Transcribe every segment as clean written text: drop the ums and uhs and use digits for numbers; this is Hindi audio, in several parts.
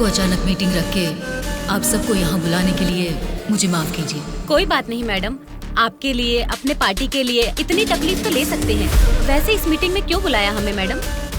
को अचानक मीटिंग रख के आप सबको यहाँ बुलाने के लिए मुझे माफ कीजिए। कोई बात नहीं मैडम, आपके लिए, अपने पार्टी के लिए इतनी तकलीफ तो ले सकते हैं। वैसे इस मीटिंग में क्यों बुलाया हमें मैडम?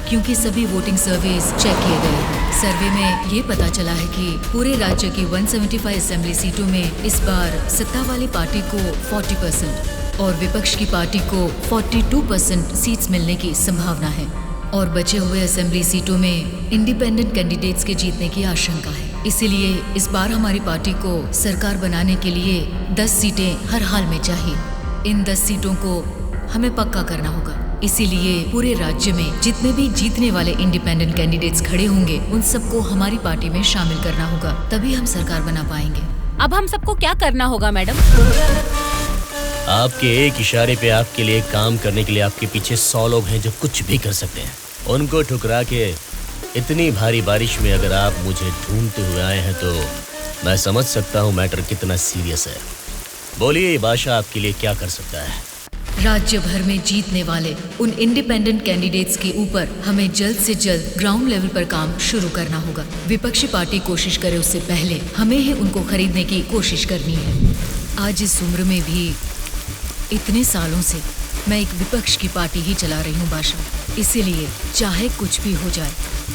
क्योंकि सभी वोटिंग सर्वेस चेक किए गए हैं। सर्वे में ये पता चला है कि पूरे राज्य की 175 असेंबली सीटों में इस बार सत्ता वाली पार्टी को 40% और विपक्ष की पार्टी को 42% सीट्स मिलने की संभावना है और बचे हुए असेंबली सीटों में इंडिपेंडेंट कैंडिडेट्स के जीतने की आशंका है। इसीलिए इस बार हमारी पार्टी को सरकार बनाने के लिए 10 सीटें हर हाल में चाहिए। इन 10 सीटों को हमें पक्का करना होगा। इसीलिए पूरे राज्य में जितने भी जीतने वाले इंडिपेंडेंट कैंडिडेट्स खड़े होंगे उन सबको हमारी पार्टी में शामिल करना होगा, तभी हम सरकार बना पाएंगे। अब हम सबको क्या करना होगा मैडम? आपके एक इशारे पे आपके लिए काम करने के लिए आपके पीछे 100 लोग हैं जो कुछ भी कर सकते हैं। उनको ठुकरा के इतनी भारी बारिश में अगर आप मुझे ढूंढते हुए आए हैं तो मैं समझ सकता हूँ मैटर कितना सीरियस है। बोलिए बादशाह आपके लिए क्या कर सकता है? राज्य भर में जीतने वाले उन इंडिपेंडेंट कैंडिडेट्स के ऊपर हमें जल्द से जल्द ग्राउंड लेवल पर काम शुरू करना होगा। विपक्षी पार्टी कोशिश करे उससे पहले हमें ही उनको खरीदने की कोशिश करनी है। आज इस उम्र में भी इतने सालों से मैं एक विपक्ष की पार्टी ही चला रही हूँ बादशाह। इसीलिए चाहे कुछ भी हो जाए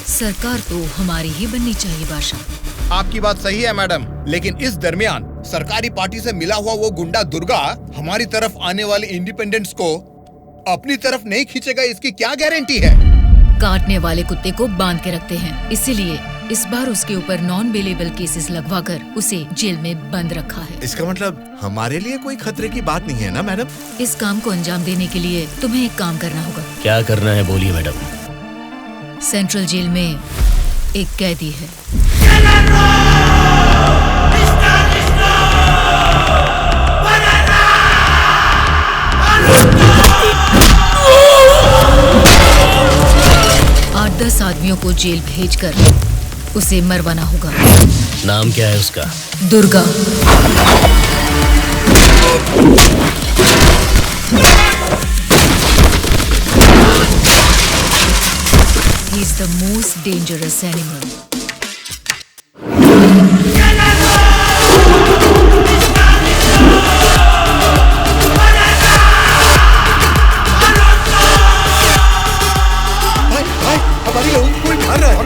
सरकार तो हमारी ही बननी चाहिए बादशाह। आपकी बात सही है मैडम, लेकिन इस दरमियान सरकारी पार्टी से मिला हुआ वो गुंडा दुर्गा हमारी तरफ आने वाले इंडिपेंडेंट्स को अपनी तरफ नहीं खींचेगा, इसकी क्या गारंटी है? काटने वाले कुत्ते को बांध के रखते हैं, इसीलिए इस बार उसके ऊपर नॉन बेलेबल केसेस लगवाकर उसे जेल में बंद रखा है। इसका मतलब हमारे लिए कोई खतरे की बात नहीं है ना मैडम? इस काम को अंजाम देने के लिए तुम्हें एक काम करना होगा। क्या करना है बोलिए मैडम। सेंट्रल जेल में एक कैदी है। आठ 10 आदमियों को जेल भेजकर उसे मरवाना होगा। नाम क्या है उसका? Durga. He is the most dangerous animal. हमारी लोगों को कोई मार रहा है।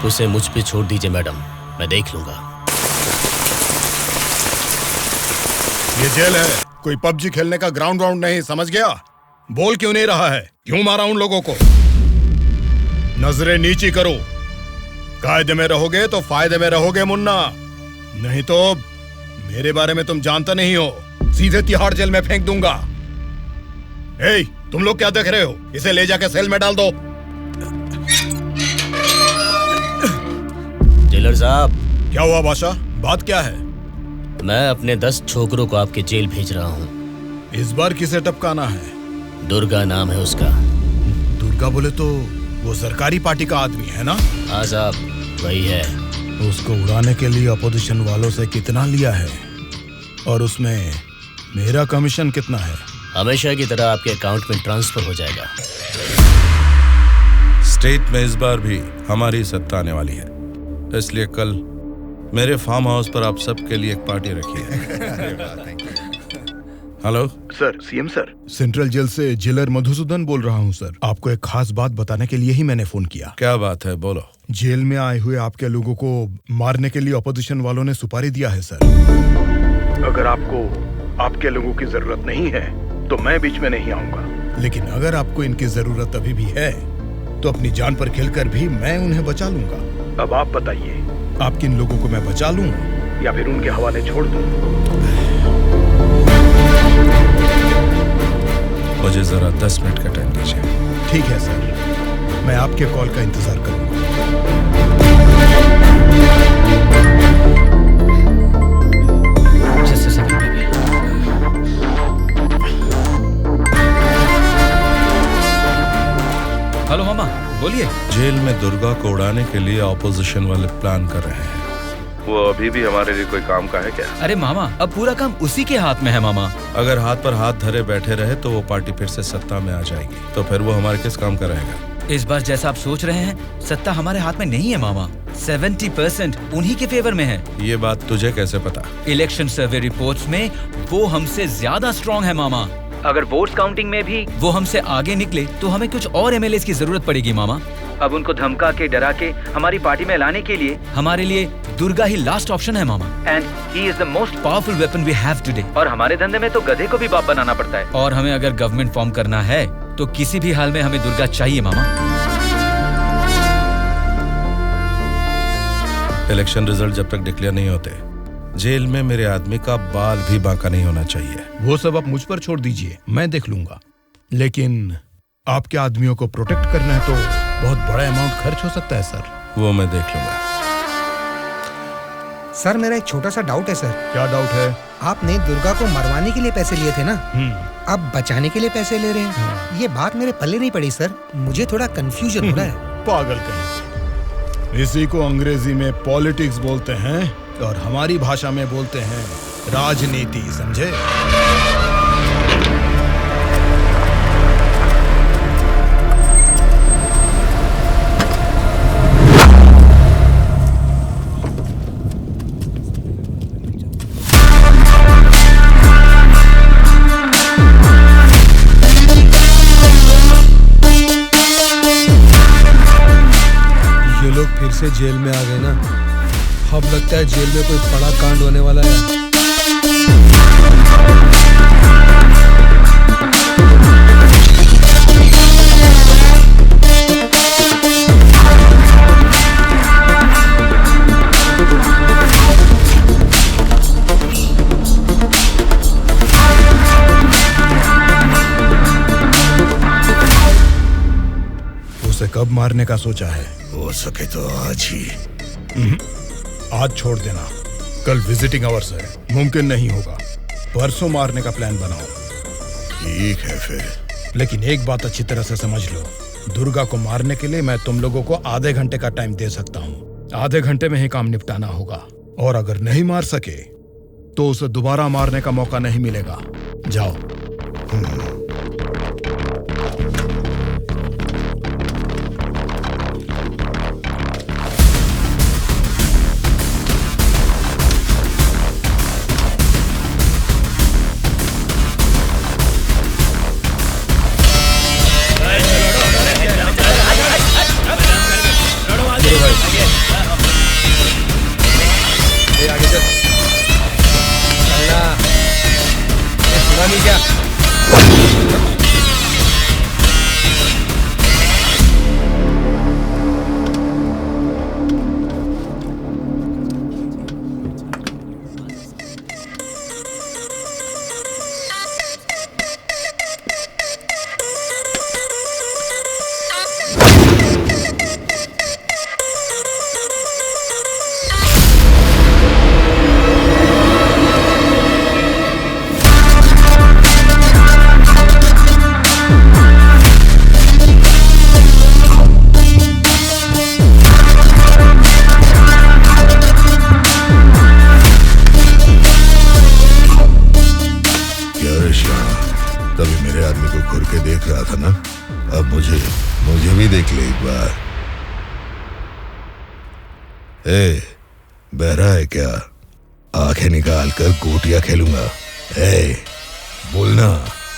आप उसे मुझ पे छोड़ दीजिए मैडम, मैं देख लूंगा। ये जेल है, कोई पबजी खेलने का ग्राउंड नहीं, समझ गया? बोल क्यों नहीं रहा है? क्यों मारा उन लोगों को? नजरें नीची करो। कायदे में रहोगे तो फायदे में रहोगे मुन्ना, नहीं तो मेरे बारे में तुम जानता नहीं हो, सीधे तिहाड़ जेल में फेंक दूंगा। ए, तुम लोग क्या देख रहे हो? इसे ले जाके सेल में डाल दो। जेलर साहब। क्या हुआ बादशाह, बात क्या है? मैं अपने 10 छोकरों को आपके जेल भेज रहा हूँ। इस बार किसे टपकाना है? दुर्गा नाम है उसका। दुर्गा बोले तो वो सरकारी पार्टी का आदमी है ना? हाँ साहब, वही है। उसको उड़ाने के लिए अपोजिशन वालों से कितना लिया है और उसमें मेरा कमीशन कितना है? हमेशा की तरह आपके अकाउंट में ट्रांसफर हो जाएगा। स्टेट में इस बार भी हमारी सत्ता आने वाली है, इसलिए कल मेरे फार्म हाउस पर आप सबके लिए एक पार्टी रखी है। Hello sir, CM sir. Central jail से जेलर मधुसूदन बोल रहा हूँ सर। आपको एक खास बात बताने के लिए ही मैंने फोन किया। क्या बात है, बोलो। जेल में आए हुए आपके लोगों को मारने के लिए अपोजिशन वालों ने सुपारी दिया है सर। अगर आपको आपके लोगों की जरूरत नहीं है तो मैं बीच में नहीं आऊंगा, लेकिन अगर आपको इनकी जरूरत अभी भी है तो अपनी जान पर खेलकर भी मैं उन्हें बचा लूंगा। अब आप बताइए, आप किन लोगों को मैं बचा लूं या फिर उनके हवाले छोड़ दूं? मुझे जरा 10 मिनट का टाइम दीजिए। ठीक है सर, मैं आपके कॉल का इंतजार करूंगा। Just a second, baby. Hello मामा, बोलिए। जेल में दुर्गा को उड़ाने के लिए ऑपोजिशन वाले प्लान कर रहे हैं। वो अभी भी हमारे लिए कोई काम का है क्या? अरे मामा, अब पूरा काम उसी के हाथ में है मामा। अगर हाथ पर हाथ धरे बैठे रहे तो वो पार्टी फिर से सत्ता में आ जाएगी, तो फिर वो हमारे किस काम का रहेगा? इस बार जैसा आप सोच रहे हैं, सत्ता हमारे हाथ में नहीं है मामा। 70% उन्हीं के फेवर में है। ये बात तुझे कैसे पता? इलेक्शन सर्वे रिपोर्ट्स में वो हमसे ज्यादा स्ट्रॉन्ग है मामा। अगर वोट्स काउंटिंग में भी वो हमसे आगे निकले तो हमें कुछ और एमएलएस की जरूरत पड़ेगी मामा। अब उनको धमका के डरा के हमारी पार्टी में लाने के लिए हमारे लिए दुर्गा ही लास्ट ऑप्शन है मामा। And he is the most powerful weapon we have today. और हमारे धंधे में तो गधे को भी बाप बनाना पड़ता है। और हमें अगर गवर्नमेंट फॉर्म करना है तो किसी भी हाल में हमें दुर्गा चाहिए मामा। इलेक्शन रिजल्ट जब तक डिक्लेयर नहीं होते, जेल में मेरे आदमी का बाल भी बांका नहीं होना चाहिए। वो सब आप मुझ पर छोड़ दीजिए, मैं देख लूंगा। लेकिन आपके आदमियों को प्रोटेक्ट करना है तो बहुत बड़ा अमाउंट खर्च हो सकता है सर। वो मैं देख लूंगा। सर, मेरा एक छोटा सा डाउट है सर। क्या डाउट है? आपने दुर्गा को मरवाने के लिए पैसे लिए थे ना, अब बचाने के लिए पैसे ले रहे हैं। ये बात मेरे पल्ले नहीं पड़ी सर, मुझे थोड़ा कंफ्यूजन हो रहा है। पागल कहीं। इसी को अंग्रेजी में पॉलिटिक्स बोलते हैं और हमारी भाषा में बोलते हैं राजनीति, समझे? फिर से जेल में आ गए ना, अब लगता है जेल में कोई बड़ा कांड होने वाला है। उसे कब मारने का सोचा है? हो सके तो आज ही। आज छोड़ देना, कल विजिटिंग आवर्स है, मुमकिन नहीं होगा। परसों मारने का प्लान बनाओ। ठीक है फिर, लेकिन एक बात अच्छी तरह से समझ लो, दुर्गा को मारने के लिए मैं तुम लोगों को आधे घंटे का टाइम दे सकता हूँ। आधे घंटे में ही काम निपटाना होगा, और अगर नहीं मार सके तो उसे दोबारा मारने का मौका नहीं मिलेगा। जाओ। ए, बहरा है क्या? आंखें निकाल कर गोटियां खेलूंगा। ए, बोलना।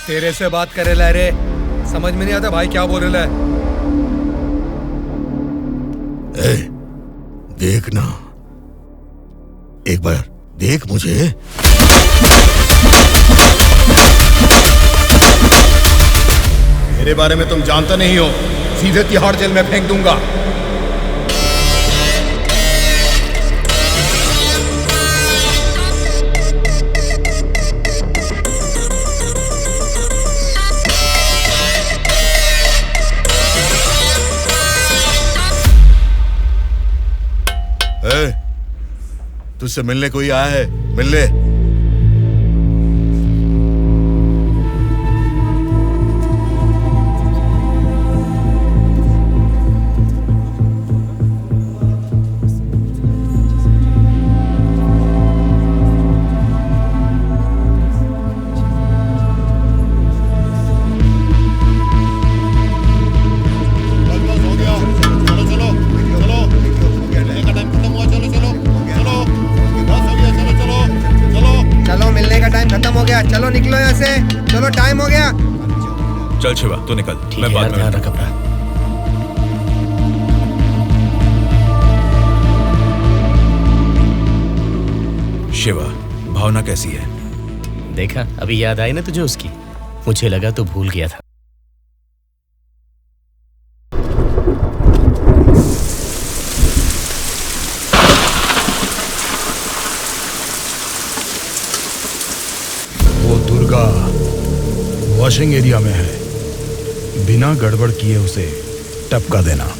तेरे से बात करे ला रे, समझ में नहीं आता भाई क्या बोल रहा है। ए, देखना, एक बार देख मुझे। मेरे बारे में तुम जानता नहीं हो, सीधे तिहाड़ जेल में फेंक दूंगा। तुझसे मिलने कोई आया है, मिलने। चलो निकलो यहाँ से, चलो टाइम हो गया। चल शिवा तू निकल, मैं बाद में। ध्यान रख अपना। शिवा, भावना कैसी है? देखा, अभी याद आई ना तुझे उसकी? मुझे लगा तू भूल गया था। वॉशिंग एरिया में है, बिना गड़बड़ किए उसे टपका देना।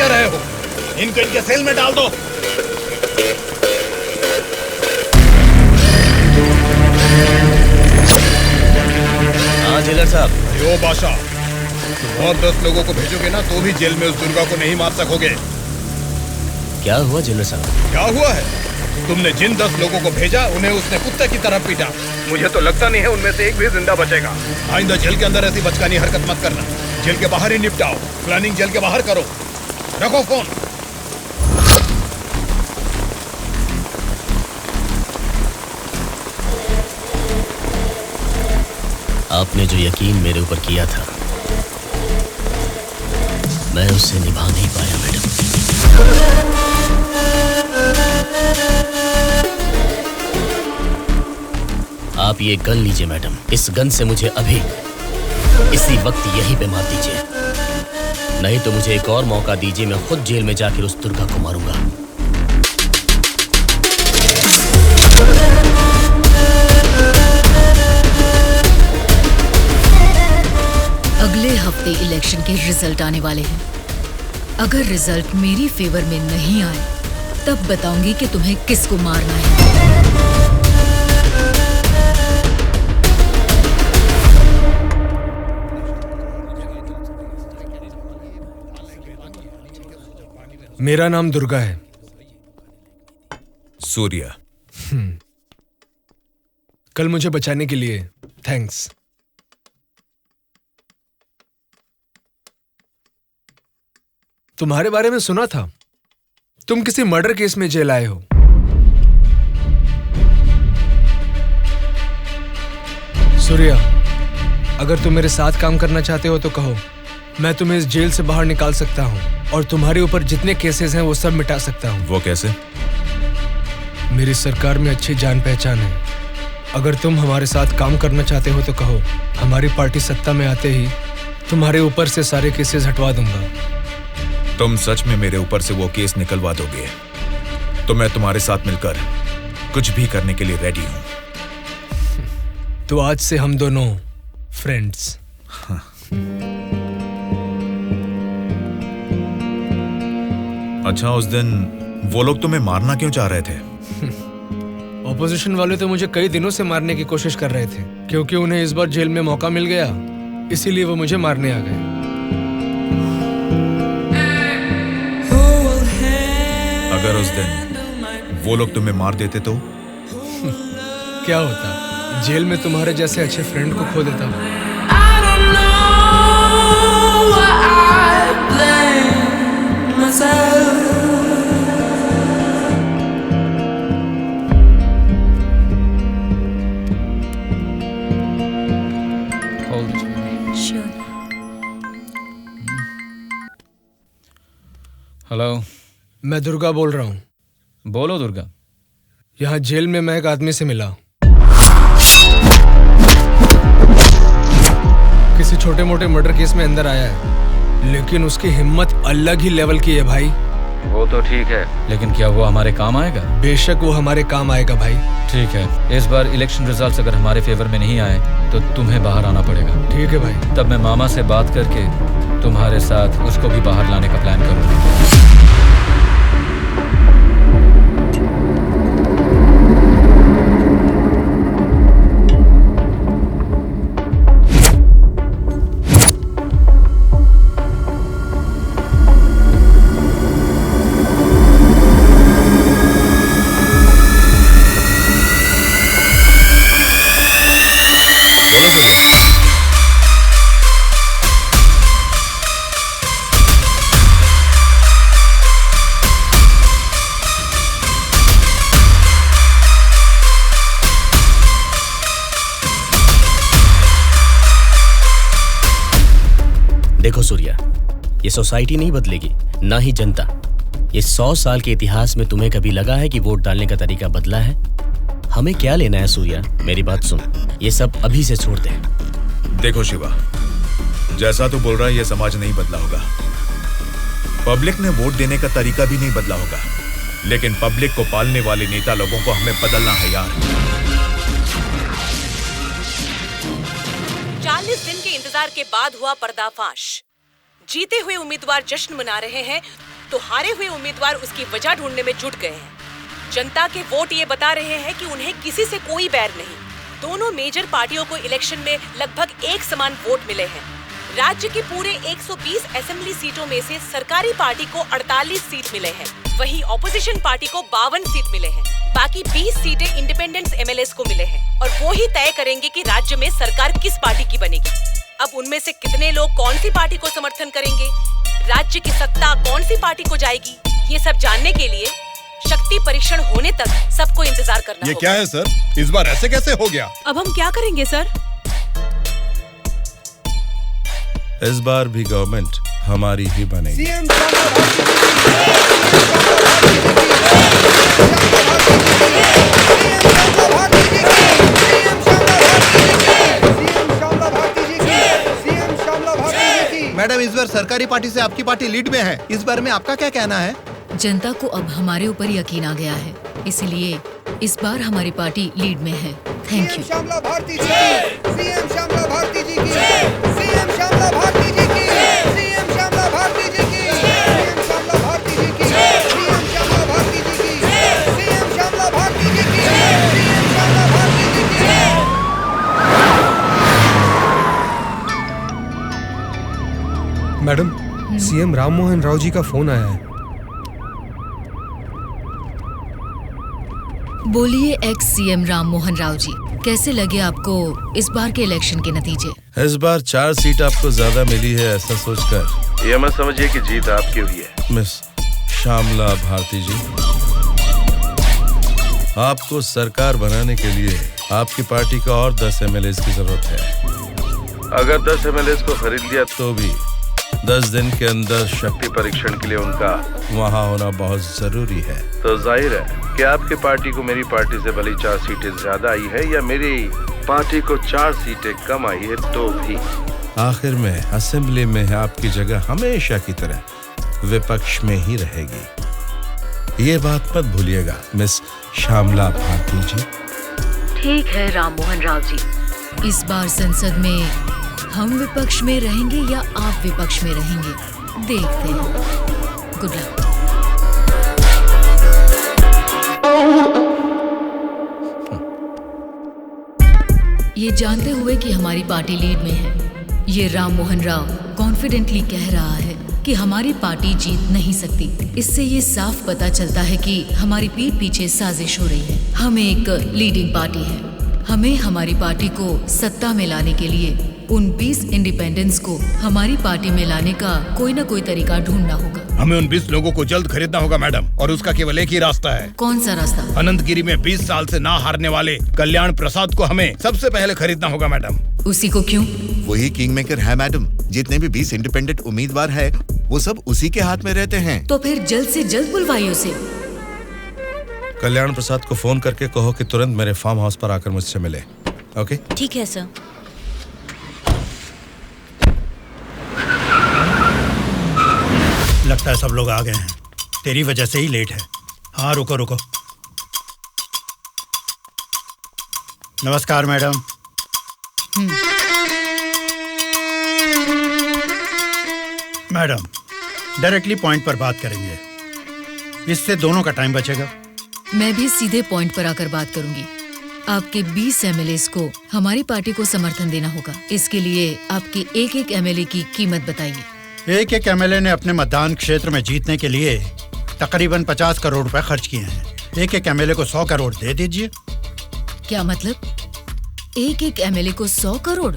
क्या रहे हो? इनके इनके सेल में डाल दो। हाँ जेलर साहब। यो बादशाह, तुम और 10 लोगों को भेजोगे ना तो भी जेल में उस दुर्गा को नहीं मार सकोगे। क्या हुआ जेलर साहब? क्या हुआ है? तुमने जिन 10 लोगों को भेजा उन्हें उसने कुत्ते की तरह पीटा। मुझे तो लगता नहीं है उनमें से एक भी जिंदा बचेगा। आइंदा जेल के अंदर ऐसी बचकानी हरकत मत करना। जेल के बाहर ही निपटाओ। प्लानिंग जेल के बाहर करो। रखो फोन। आपने जो यकीन मेरे ऊपर किया था, मैं उससे निभा नहीं पाया मैडम। आप ये गन लीजिए मैडम। इस गन से मुझे अभी इसी वक्त यहीं पे मार दीजिए, नहीं तो मुझे एक और मौका दीजिए। मैं खुद जेल में जाकर उस दुर्गा को मारूंगा। अगले हफ्ते इलेक्शन के रिजल्ट आने वाले हैं। अगर रिजल्ट मेरी फेवर में नहीं आए तब बताऊंगी कि तुम्हें किसको मारना है। मेरा नाम दुर्गा है। सूर्या। कल मुझे बचाने के लिए थैंक्स। तुम्हारे बारे में सुना था, तुम किसी मर्डर केस में जेल आए हो। सूर्या, अगर तुम मेरे साथ काम करना चाहते हो तो कहो, मैं तुम्हें इस जेल से बाहर निकाल सकता हूँ और तुम्हारे ऊपर जितने केसेस हैं वो सब मिटा सकता हूँ। वो कैसे? मेरी सरकार में अच्छी जान पहचान है। अगर तुम हमारे साथ काम करना चाहते हो तो कहो, हमारी पार्टी सत्ता में आते ही तुम्हारे ऊपर से सारे केसेस हटवा दूंगा। तुम सच में मेरे ऊपर से वो केस निकलवा दोगे तो मैं तुम्हारे साथ मिलकर कुछ भी करने के लिए रेडी हूं। तो आज से हम दोनों फ्रेंड्स। अच्छा, उस दिन वो लोग तुम्हें मारना क्यों चाह रहे थे? ऑपोजिशन वाले तो मुझे कई दिनों से मारने की कोशिश कर रहे थे, क्योंकि उन्हें इस बार जेल में मौका मिल गया, इसीलिए वो मुझे मारने आ गए। अगर उस दिन वो लोग तुम्हें मार देते तो? क्या होता? जेल में तुम्हारे जैसे अच्छे फ्रेंड को खो देता। हेलो, मैं दुर्गा बोल रहा हूँ। बोलो दुर्गा। यहाँ जेल में मैं एक आदमी से मिला। किसी छोटे मोटे मर्डर केस में अंदर आया है, लेकिन उसकी हिम्मत अलग ही लेवल की है भाई। वो तो ठीक है, लेकिन क्या वो हमारे काम आएगा? बेशक वो हमारे काम आएगा भाई। ठीक है, इस बार इलेक्शन रिजल्ट्स अगर हमारे फेवर में नहीं आए तो तुम्हें बाहर आना पड़ेगा। ठीक है भाई। तब मैं मामा से बात करके तुम्हारे साथ उसको भी बाहर लाने का प्लान करूंगा। देखो सूर्या, ये सोसाइटी नहीं बदलेगी, ना ही जनता। ये 100 साल के इतिहास में तुम्हें कभी लगा है कि वोट डालने का तरीका बदला है? हमें क्या लेना है सूर्या, मेरी बात सुन, ये सब अभी से छोड़ दे। देखो शिवा, जैसा तू बोल रहा है ये समाज नहीं बदला होगा, पब्लिक ने वोट देने का तरीका भी नहीं बदला होगा, लेकिन पब्लिक को पालने वाले नेता लोगों को हमें बदलना है यार। 40 दिन के इंतजार के बाद हुआ पर्दाफाश। जीते हुए उम्मीदवार जश्न मना रहे हैं तो हारे हुए उम्मीदवार उसकी वजह ढूंढने में जुट गए हैं। जनता के वोट ये बता रहे हैं कि उन्हें किसी से कोई बैर नहीं। दोनों मेजर पार्टियों को इलेक्शन में लगभग एक समान वोट मिले हैं। राज्य की पूरे 120 असेंबली सीटों में से सरकारी पार्टी को 48 सीट मिले हैं, वहीं ऑपोजिशन पार्टी को 52 सीट मिले हैं। बाकी 20 सीटें इंडिपेंडेंट एमएलएस को मिले हैं और वो ही तय करेंगे कि राज्य में सरकार किस पार्टी की बनेगी। अब उनमें से कितने लोग कौन सी पार्टी को समर्थन करेंगे, राज्य की सत्ता कौन सी पार्टी को जाएगी, ये सब जानने के लिए शक्ति परीक्षण होने तक सबको इंतजार करना ये होगा। क्या है सर, इस बार ऐसे कैसे हो गया? अब हम क्या करेंगे सर? इस बार भी गवर्नमेंट हमारी ही बनेगी। मैडम, इस बार सरकारी पार्टी से आपकी पार्टी लीड में है, इस बार में आपका क्या कहना है? जनता को अब हमारे ऊपर यकीन आ गया है, इसलिए इस बार हमारी पार्टी लीड में है। Thank you. श्यामला भारती जी की, सीएम श्यामला भारती जी की, सीएम श्यामला भारती जी की, सीएम श्यामला भारती जी की, सीएम श्यामला भारती जी की, सीएम श्यामला भारती जी की, सीएम श्यामला भारती जी की, सीएम श्यामला भारती जी की। मैडम, सीएम राम मोहन राव जी का फोन आया है। बोलिए एक्स सीएम राम मोहन राव जी, कैसे लगे आपको इस बार के इलेक्शन के नतीजे? इस बार 4 सीट आपको ज्यादा मिली है, ऐसा सोचकर ये मत समझिए कि जीत आपकी हुई है। मिस श्यामला भारती जी, आपको सरकार बनाने के लिए आपकी पार्टी का और 10 एमएलए की जरूरत है। अगर 10 एमएलए को खरीद लिया तो भी 10 दिन के अंदर शक्ति परीक्षण के लिए उनका वहाँ होना बहुत जरूरी है। तो जाहिर है कि आपकी पार्टी को मेरी पार्टी से भले 4 सीटें ज्यादा आई है या मेरी पार्टी को 4 सीटें कम आई है, तो भी आखिर में असेंबली में आपकी जगह हमेशा की तरह विपक्ष में ही रहेगी। ये बात मत भूलिएगा मिस श्यामला भारती जी। ठीक है राम मोहन राव जी, इस बार संसद में हम विपक्ष में रहेंगे या आप विपक्ष में रहेंगे, देखते हैं। Good luck. ये जानते हुए कि हमारी पार्टी लीड में है, ये राम मोहन राव कॉन्फिडेंटली कह रहा है कि हमारी पार्टी जीत नहीं सकती। इससे ये साफ पता चलता है कि हमारी पीठ पीछे साजिश हो रही है। हम एक लीडिंग पार्टी है, हमें हमारी पार्टी को सत्ता में लाने के लिए उन 20 इंडिपेंडेंस को हमारी पार्टी में लाने का कोई न कोई तरीका ढूंढना होगा। हमें उन 20 लोगों को जल्द खरीदना होगा मैडम, और उसका केवल एक ही रास्ता है। कौन सा रास्ता? अनंतगिरी में 20 साल से ना हारने वाले कल्याण प्रसाद को हमें सबसे पहले खरीदना होगा मैडम। उसी को क्यों? वही किंग मेकर है मैडम। जितने भी 20 इंडिपेंडेंट उम्मीदवार है वो सब उसी के हाथ में रहते हैं। तो फिर जल्द से जल्द बुलवाइए उसे। कल्याण प्रसाद को फोन करके कहो कि तुरंत मेरे फार्म हाउस पर आकर मुझसे मिले। ओके? ठीक है सर। लगता है सब लोग आ गए हैं, तेरी वजह से ही लेट है। हाँ रुको रुको। नमस्कार मैडम। मैडम, डायरेक्टली पॉइंट पर बात करेंगे, इससे दोनों का टाइम बचेगा। मैं भी सीधे पॉइंट पर आकर बात करूंगी। आपके 20 एमएलएस को हमारी पार्टी को समर्थन देना होगा। इसके लिए आपके एक एमएलए की कीमत बताइए। एक एमएलए ने अपने मतदान क्षेत्र में जीतने के लिए तकरीबन 50 करोड़ रुपए खर्च किए हैं। एक एमएलए को 100 करोड़ दे दीजिए। क्या मतलब? एक एमएलए को 100 करोड़?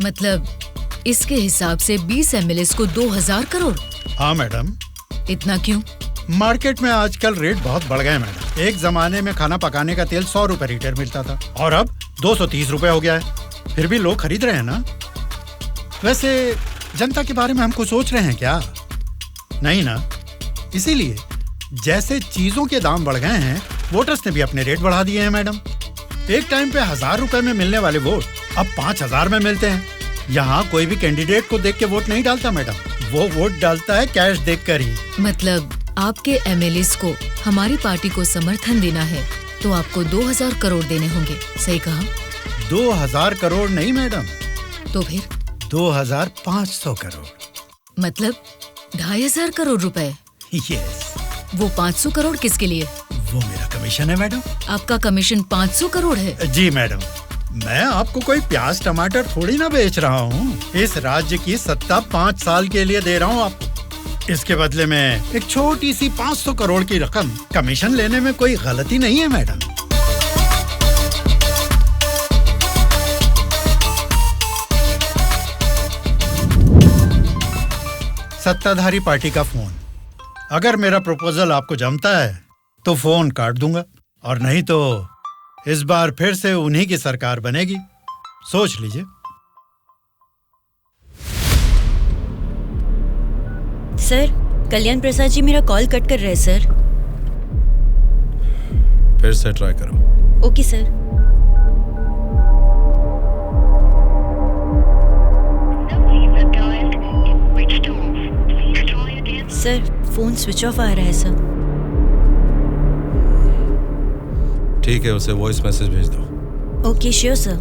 मतलब इसके हिसाब से 20 एमएलए को 2000 करोड़? हाँ मैडम। इतना क्यों? मार्केट में आजकल रेट बहुत बढ़ गए मैडम। एक जमाने में खाना पकाने का तेल 100 रुपए लीटर मिलता था और अब 230 रुपए हो गया है। फिर भी लोग खरीद रहे हैं ना। वैसे जनता के बारे में हम कुछ सोच रहे हैं क्या? नहीं ना। इसीलिए जैसे चीजों के दाम बढ़ गए हैं, वोटर्स ने भी अपने रेट बढ़ा दिए हैं मैडम। एक टाइम पे 1000 रुपए में मिलने वाले वोट अब 5000 में मिलते हैं। यहाँ कोई भी कैंडिडेट को देख के वोट नहीं डालता मैडम, वो वोट डालता है कैश देखकर ही। मतलब आपके एमएलएस को हमारी पार्टी को समर्थन देना है तो आपको 2000 करोड़ देने होंगे, सही कहा? 2000 करोड़ नहीं मैडम। तो फिर? 2500 करोड़। मतलब 2500 करोड़ रुपए। यस। वो 500 करोड़ किसके लिए? वो मेरा कमीशन है मैडम। आपका कमीशन 500 करोड़ है? जी मैडम, मैं आपको कोई प्याज टमाटर थोड़ी ना बेच रहा हूँ। इस राज्य की सत्ता 5 साल के लिए दे रहा हूँ आपको। इसके बदले में एक छोटी सी 500 करोड़ की रकम कमीशन लेने में कोई गलती नहीं है मैडम। सत्ताधारी पार्टी का फोन। अगर मेरा प्रपोजल आपको जमता है तो फोन काट दूंगा, और नहीं तो इस बार फिर से उन्हीं की सरकार बनेगी। सोच लीजिए। सर, कल्याण प्रसाद जी मेरा कॉल कट कर रहे सर। फिर से ट्राई करो। Okay sir. Sir, phone switch off आ रहा है सर। ठीक है, उसे वॉइस मैसेज भेज दो। Okay sure sir.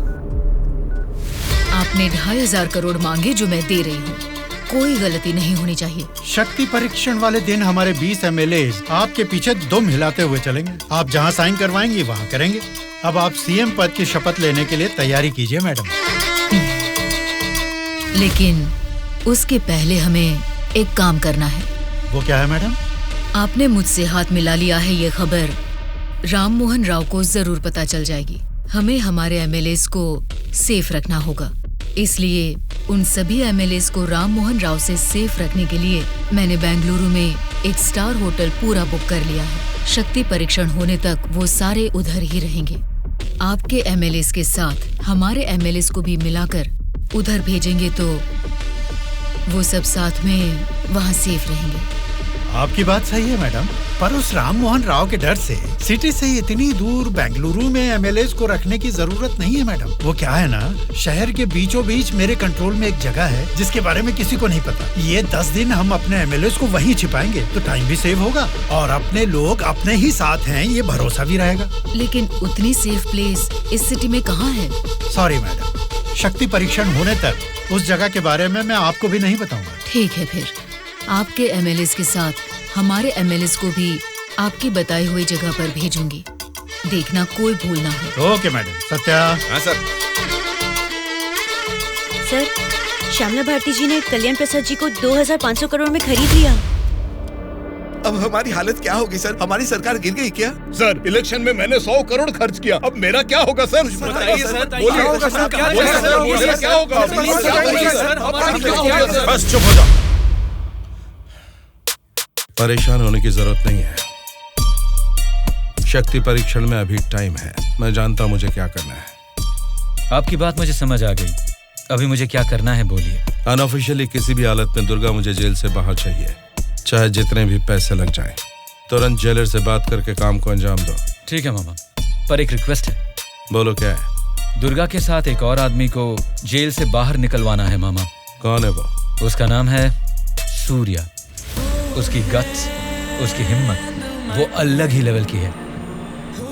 आपने 2500 करोड़ मांगे जो मैं दे रही हूँ। कोई गलती नहीं होनी चाहिए। शक्ति परीक्षण वाले दिन हमारे 20 एमएलए आपके पीछे दुम हिलाते हुए चलेंगे। आप जहाँ साइन करवाएंगी वहाँ करेंगे। अब आप सीएम पद की शपथ लेने के लिए तैयारी कीजिए मैडम। लेकिन उसके पहले हमें एक काम करना है। वो क्या है मैडम? आपने मुझसे हाथ मिला लिया है, ये खबर राम मोहन राव को जरूर पता चल जाएगी। हमें हमारे एमएलएस को सेफ रखना होगा। इसलिए उन सभी एमएलएस को राम मोहन राव से सेफ रखने के लिए मैंने बेंगलुरु में एक स्टार होटल पूरा बुक कर लिया है। शक्ति परीक्षण होने तक वो सारे उधर ही रहेंगे। आपके एमएलएस के साथ हमारे एमएलएस को भी मिलाकर उधर भेजेंगे तो वो सब साथ में वहाँ सेफ रहेंगे। आपकी बात सही है मैडम, पर उस राम मोहन राव के डर से सिटी से इतनी दूर बेंगलुरु में एमएलएस को रखने की जरूरत नहीं है मैडम। वो क्या है ना, शहर के बीचों बीच मेरे कंट्रोल में एक जगह है जिसके बारे में किसी को नहीं पता। ये 10 दिन हम अपने एमएलएस को वहीं छिपाएंगे तो टाइम भी सेव होगा और अपने लोग अपने ही साथ हैं, ये भरोसा भी रहेगा। लेकिन उतनी सेफ प्लेस इस सिटी में कहाँ है? सॉरी मैडम, शक्ति परीक्षण होने तक उस जगह के बारे में मैं आपको भी नहीं बताऊंगा। ठीक है, फिर आपके एमएलएस के साथ हमारे एमएलएस को भी आपकी बताई हुई जगह पर भेजूंगी। देखना कोई भूल ना हो। Okay madam. सत्या। हाँ सर। सर, श्यामला भारती जी ने कल्याण प्रसाद जी को 2500 करोड़ में खरीद लिया। अब हमारी हालत क्या होगी सर? हमारी सरकार गिर गई क्या? सर, इलेक्शन में मैंने 100 करोड़ खर्च किया, अब मेरा क्या होगा सर? बताइए सर, क्या होगा सर? क्या होगा? बस चुप हो जाओ। परेशान होने की जरूरत नहीं है। शक्ति परीक्षण में अभी टाइम है। मैं जानता हूं मुझे क्या करना है। आपकी बात मुझे समझ आ गई। अभी मुझे क्या करना है बोलिए। अनऑफिशियली किसी भी हालत में दुर्गा मुझे जेल से बाहर चाहिए, चाहे जितने भी पैसे लग जाएं। तुरंत जेलर से बात करके काम को अंजाम दो। ठीक है मामा, पर एक रिक्वेस्ट है। बोलो क्या है? दुर्गा के साथ एक और आदमी को जेल से बाहर निकलवाना है मामा। कौन है वो? उसका नाम है सूर्या। उसकी गट्स, उसकी हिम्मत वो अलग ही लेवल की है।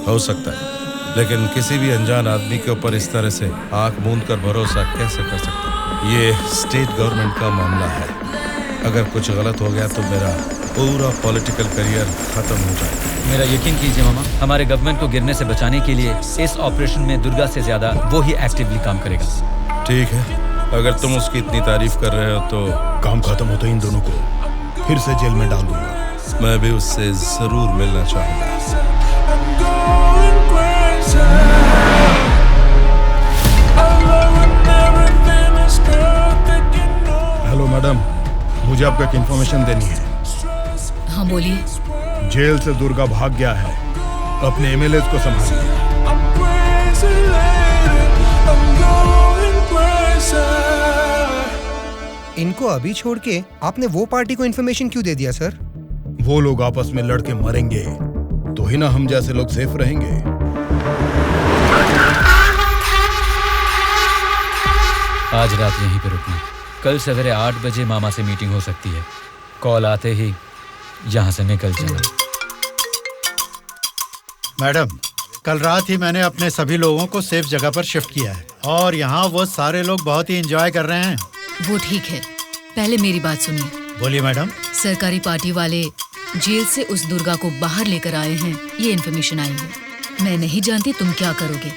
हो सकता है, लेकिन किसी भी अनजान आदमी के ऊपर इस तरह से आंख मूंद कर भरोसा कैसे कर सकता है? ये स्टेट गवर्नमेंट का मामला है। अगर कुछ गलत हो गया तो मेरा पूरा पॉलिटिकल करियर खत्म हो जाएगा। मेरा यकीन कीजिए मामा, हमारे गवर्नमेंट को गिरने से बचाने के लिए इस ऑपरेशन में दुर्गा से ज्यादा वो ही एक्टिवली काम करेगा। ठीक है, अगर तुम उसकी इतनी तारीफ कर रहे हो तो काम खत्म होते इन दोनों को फिर से जेल में डाल दूंगा। मैं भी उससे जरूर मिलना चाहूंगा। हेलो मैडम, मुझे आपको एक इन्फॉर्मेशन देनी है। हाँ बोलिए। जेल से दुर्गा भाग गया है। अपने एमएलएस को संभालिए। इनको अभी छोड़ के आपने वो पार्टी को इन्फॉर्मेशन क्यों दे दिया सर? वो लोग आपस में लड़के मरेंगे तो ही ना हम जैसे लोग सेफ रहेंगे। आज रात यहीं पे रुकना। कल सवेरे 8 बजे मामा से मीटिंग हो सकती है। कॉल आते ही यहाँ से निकल जाना। मैडम, कल रात ही मैंने अपने सभी लोगों को सेफ जगह पर शिफ्ट किया है और यहाँ वो सारे लोग बहुत ही एंजॉय कर रहे हैं। वो ठीक है, पहले मेरी बात सुनिए। बोलिए मैडम। सरकारी पार्टी वाले जेल से उस दुर्गा को बाहर लेकर आए हैं, ये इन्फॉर्मेशन आई है। मैं नहीं जानती तुम क्या करोगे,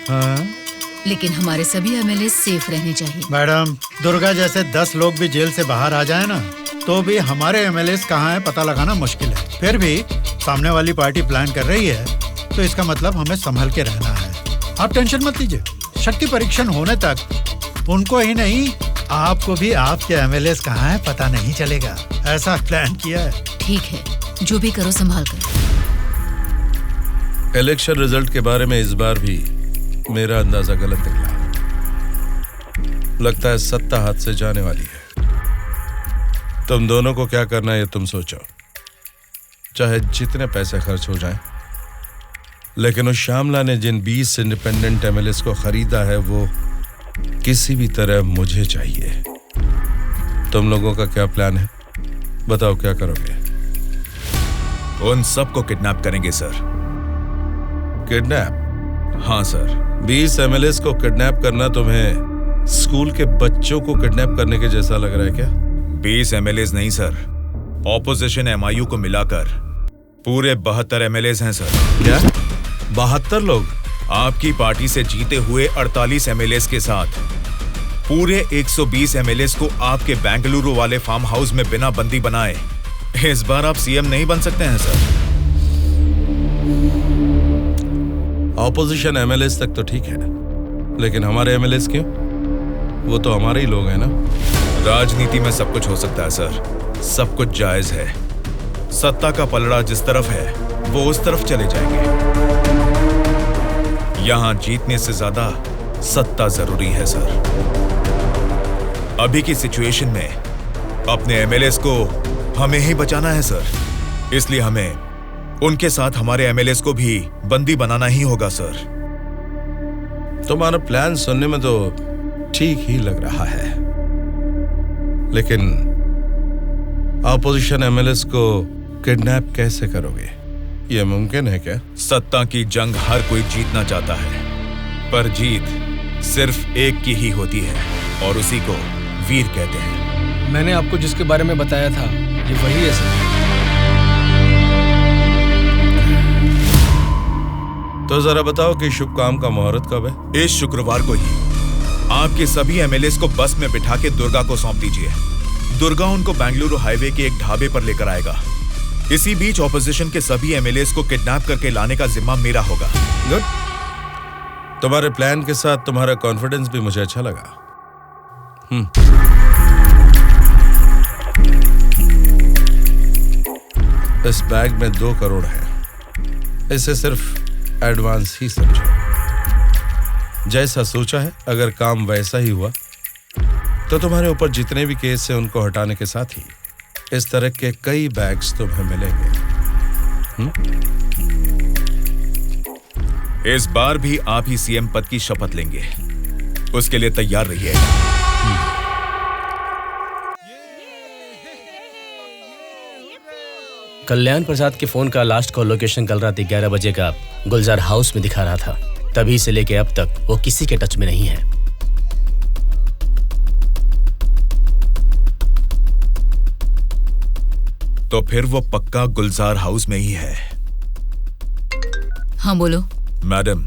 लेकिन हमारे सभी एमएलए सेफ रहने चाहिए। मैडम, दुर्गा जैसे 10 लोग भी जेल से बाहर आ जाए ना, तो भी हमारे एमएलए कहाँ है पता लगाना मुश्किल है। फिर भी सामने वाली पार्टी प्लान कर रही है, तो इसका मतलब हमें संभल के रहना है। आप टेंशन मत लीजिए, शक्ति परीक्षण होने तक उनको ही नहीं, आपको भी आपके एमएलए कहाँ है पता नहीं चलेगा। ऐसा प्लान किया है। ठीक है, जो भी करो संभाल कर। इलेक्शन रिजल्ट के बारे में इस बार भी मेरा अंदाजा गलत निकला। लगता है सत्ता हाथ से जाने वाली है। तुम दोनों को क्या करना है ये तुम सोचो, चाहे जितने पैसे खर्च हो जाएं, लेकिन उस श्यामला ने जिन 20 इंडिपेंडेंट एमएलएस को खरीदा है वो किसी भी तरह मुझे चाहिए। तुम लोगों का क्या प्लान है, बताओ क्या करोगे? उन सबको किडनैप करेंगे सर। किडनैप? हाँ सर। 20 एमएलएस को किडनैप करना तुम्हें स्कूल के बच्चों को किडनैप करने के जैसा लग रहा है क्या? 20 एमएलएस नहीं सर, ऑपोजिशन एमआईयू को मिलाकर पूरे 72 एमएलएस हैं सर। क्या 72 लोग? आपकी पार्टी से जीते हुए 48 एमएलएस के साथ पूरे 120 एमएलएस को आपके बेंगलुरु वाले फार्म हाउस में बिना बंदी बनाए इस बार आप सीएम नहीं बन सकते हैं सर। ऑपोजिशन एमएलएस तक तो ठीक है, लेकिन हमारे एमएलएस क्यों? वो तो हमारे ही लोग हैं ना। राजनीति में सब कुछ हो सकता है सर, सब कुछ जायज है। सत्ता का पलड़ा जिस तरफ है वो उस तरफ चले जाएंगे। यहां जीतने से ज्यादा सत्ता जरूरी है सर। अभी की सिचुएशन में अपने एमएलएस को हमें ही बचाना है सर, इसलिए हमें उनके साथ हमारे एमएलएस को भी बंदी बनाना ही होगा सर। तुम्हारा प्लान सुनने में तो ठीक ही लग रहा है, लेकिन ऑपोजिशन एमएलएस को किडनैप कैसे करोगे? यह मुमकिन है क्या? सत्ता की जंग हर कोई जीतना चाहता है, पर जीत सिर्फ एक की ही होती है और उसी को वीर कहते हैं। मैंने आपको जिसके बारे में बताया था ये वही है सर। तो जरा बताओ कि शुभ काम का मुहूर्त कब है? इस शुक्रवार को ही आपके सभी एमएलएस को बस में बिठा के दुर्गा को सौंप दीजिए। दुर्गा उनको बेंगलुरु हाईवे के एक ढाबे पर लेकर आएगा। इसी बीच ऑपोजिशन के सभी एमएलएस को किडनैप करके लाने का जिम्मा मेरा होगा। गुड। तुम्हारे प्लान के साथ तुम्हारा कॉन्फिडेंस भी मुझे अच्छा लगा। इस बैग में 2 करोड़ है, इसे सिर्फ एडवांस ही समझो। जैसा सोचा है, अगर काम वैसा ही हुआ तो तुम्हारे ऊपर जितने भी केस हैं उनको हटाने के साथ ही इस तरह के कई बैग्स तुम्हें मिलेंगे। इस बार भी आप ही सीएम पद की शपथ लेंगे, उसके लिए तैयार रहिए। कल्याण प्रसाद के फोन का लास्ट कॉल लोकेशन कल रात 11 बजे का गुलजार हाउस में दिखा रहा था। तभी से लेके अब तक वो किसी के टच में नहीं है। तो फिर वो पक्का गुलजार हाउस में ही है। हाँ बोलो। मैडम,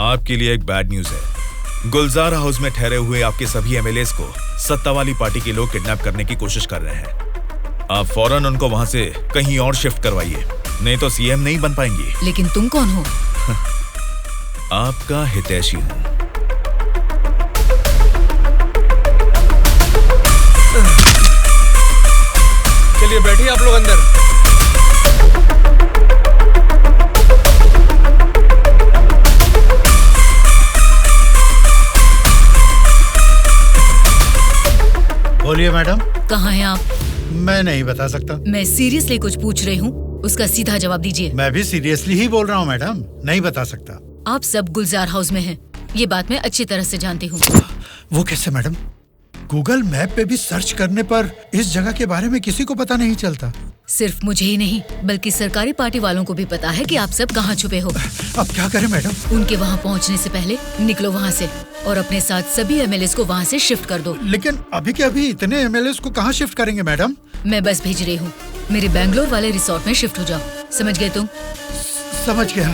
आपके लिए एक बैड न्यूज है। गुलजार हाउस में ठहरे हुए आपके सभी एमएलएस को सत्ता वाली पार्टी के लोग किडनैप करने की कोशिश कर रहे हैं। आप फौरन उनको वहां से कहीं और शिफ्ट करवाइए, नहीं तो सीएम नहीं बन पाएंगी। लेकिन तुम कौन हो? आपका हितैषी हूं। चलिए बैठिए आप लोग अंदर। बोलिए मैडम। कहाँ हैं आप? मैं नहीं बता सकता। मैं सीरियसली कुछ पूछ रही हूँ, उसका सीधा जवाब दीजिए। मैं भी सीरियसली ही बोल रहा हूँ मैडम, नहीं बता सकता। आप सब गुलजार हाउस में हैं, ये बात मैं अच्छी तरह से जानती हूँ। वो कैसे मैडम? गूगल मैप पे भी सर्च करने पर इस जगह के बारे में किसी को पता नहीं चलता। सिर्फ मुझे ही नहीं बल्कि सरकारी पार्टी वालों को भी पता है कि आप सब कहाँ छुपे हो। अब क्या करें मैडम? उनके वहाँ पहुँचने से पहले निकलो वहाँ से और अपने साथ सभी एमएलएस को वहाँ से शिफ्ट कर दो। लेकिन अभी के अभी इतने एमएलएस को कहाँ शिफ्ट करेंगे मैडम? मैं बस भेज रही हूँ, मेरे बैंगलोर वाले रिसोर्ट में शिफ्ट हो जाओ। समझ गए तुम? समझ गया।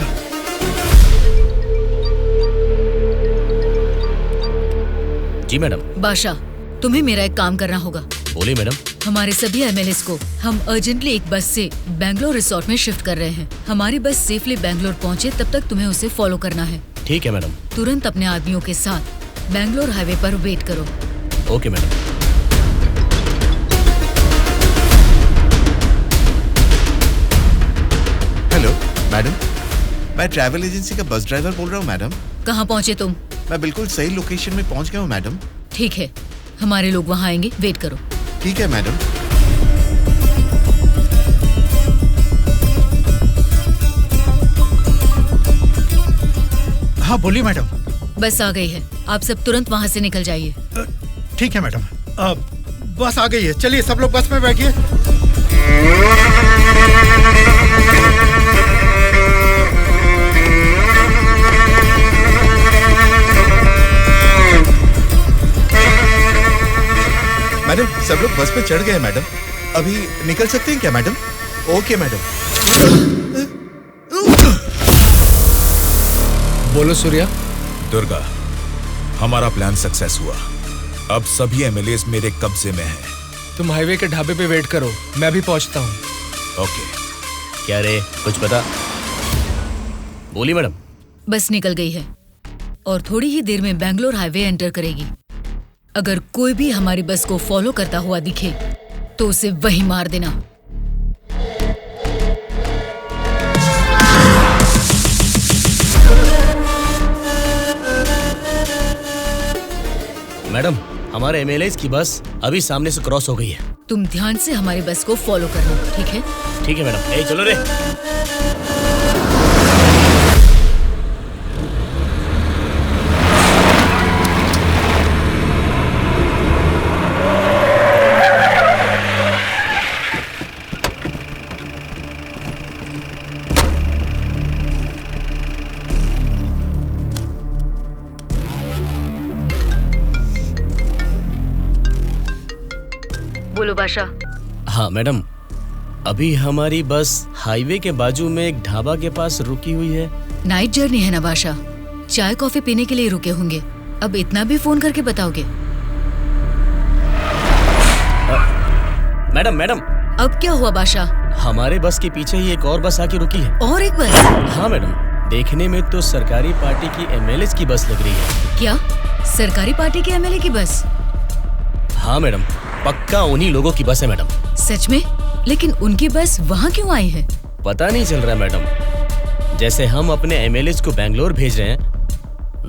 जी मैडम। बादशाह, तुम्हें मेरा एक काम करना होगा। बोलिए मैडम। हमारे सभी एमएलएस को हम अर्जेंटली एक बस से बैंगलोर रिसोर्ट में शिफ्ट कर रहे हैं। हमारी बस सेफली बैंगलोर पहुंचे तब तक तुम्हें उसे फॉलो करना है। ठीक है मैडम। तुरंत अपने आदमियों के साथ बैंगलोर हाईवे पर वेट करो। Okay madam. हेलो मैडम, मैं ट्रैवल एजेंसी का बस ड्राइवर बोल रहा हूँ मैडम। कहाँ पहुँचे तुम? मैं बिल्कुल सही लोकेशन में पहुँच गया हूँ मैडम। ठीक है, हमारे लोग वहाँ आएंगे, वेट करो। ठीक है मैडम। हाँ बोलिए मैडम। बस आ गई है, आप सब तुरंत वहाँ से निकल जाइए। ठीक है मैडम। बस आ गई है, चलिए सब लोग बस में बैठिए। मैडम सब लोग बस पे चढ़ गए मैडम। अभी निकल सकते हैं क्या मैडम? Okay madam. बोलो सूर्या। दुर्गा, हमारा प्लान सक्सेस हुआ। अब सभी एमएलएस मेरे कब्जे में हैं। तुम हाईवे के ढाबे पे वेट करो, मैं भी पहुंचता हूँ। ओके। क्या रे, कुछ पता? बोली मैडम। बस निकल गई है और थोड़ी ही देर में बैंगलोर हाईवे एंटर करेगी। अगर कोई भी हमारी बस को फॉलो करता हुआ दिखे तो उसे वहीं मार देना। मैडम, हमारे एमएलएस की बस अभी सामने से क्रॉस हो गई है। तुम ध्यान से हमारी बस को फॉलो करना, ठीक है? ठीक है मैडम। ए चलो रे। बोलो बादशाह। हाँ मैडम, अभी हमारी बस हाईवे के बाजू में एक ढाबा के पास रुकी हुई है। नाइट जर्नी है ना बादशाह, चाय कॉफी पीने के लिए रुके होंगे। अब इतना भी फोन करके बताओगे? Madam madam. अब क्या हुआ बादशाह? हमारे बस के पीछे ही एक और बस आके रुकी है। और एक बस? हाँ मैडम, देखने में तो सरकारी पार्टी की एमएलए की बस लग रही है। क्या सरकारी पार्टी के एमएलए की बस? हाँ मैडम, पक्का उन्हीं लोगों की बस है मैडम। सच में? लेकिन उनकी बस वहाँ क्यों आई है? पता नहीं चल रहा मैडम। जैसे हम अपने एमएलएज को बैंगलोर भेज रहे हैं,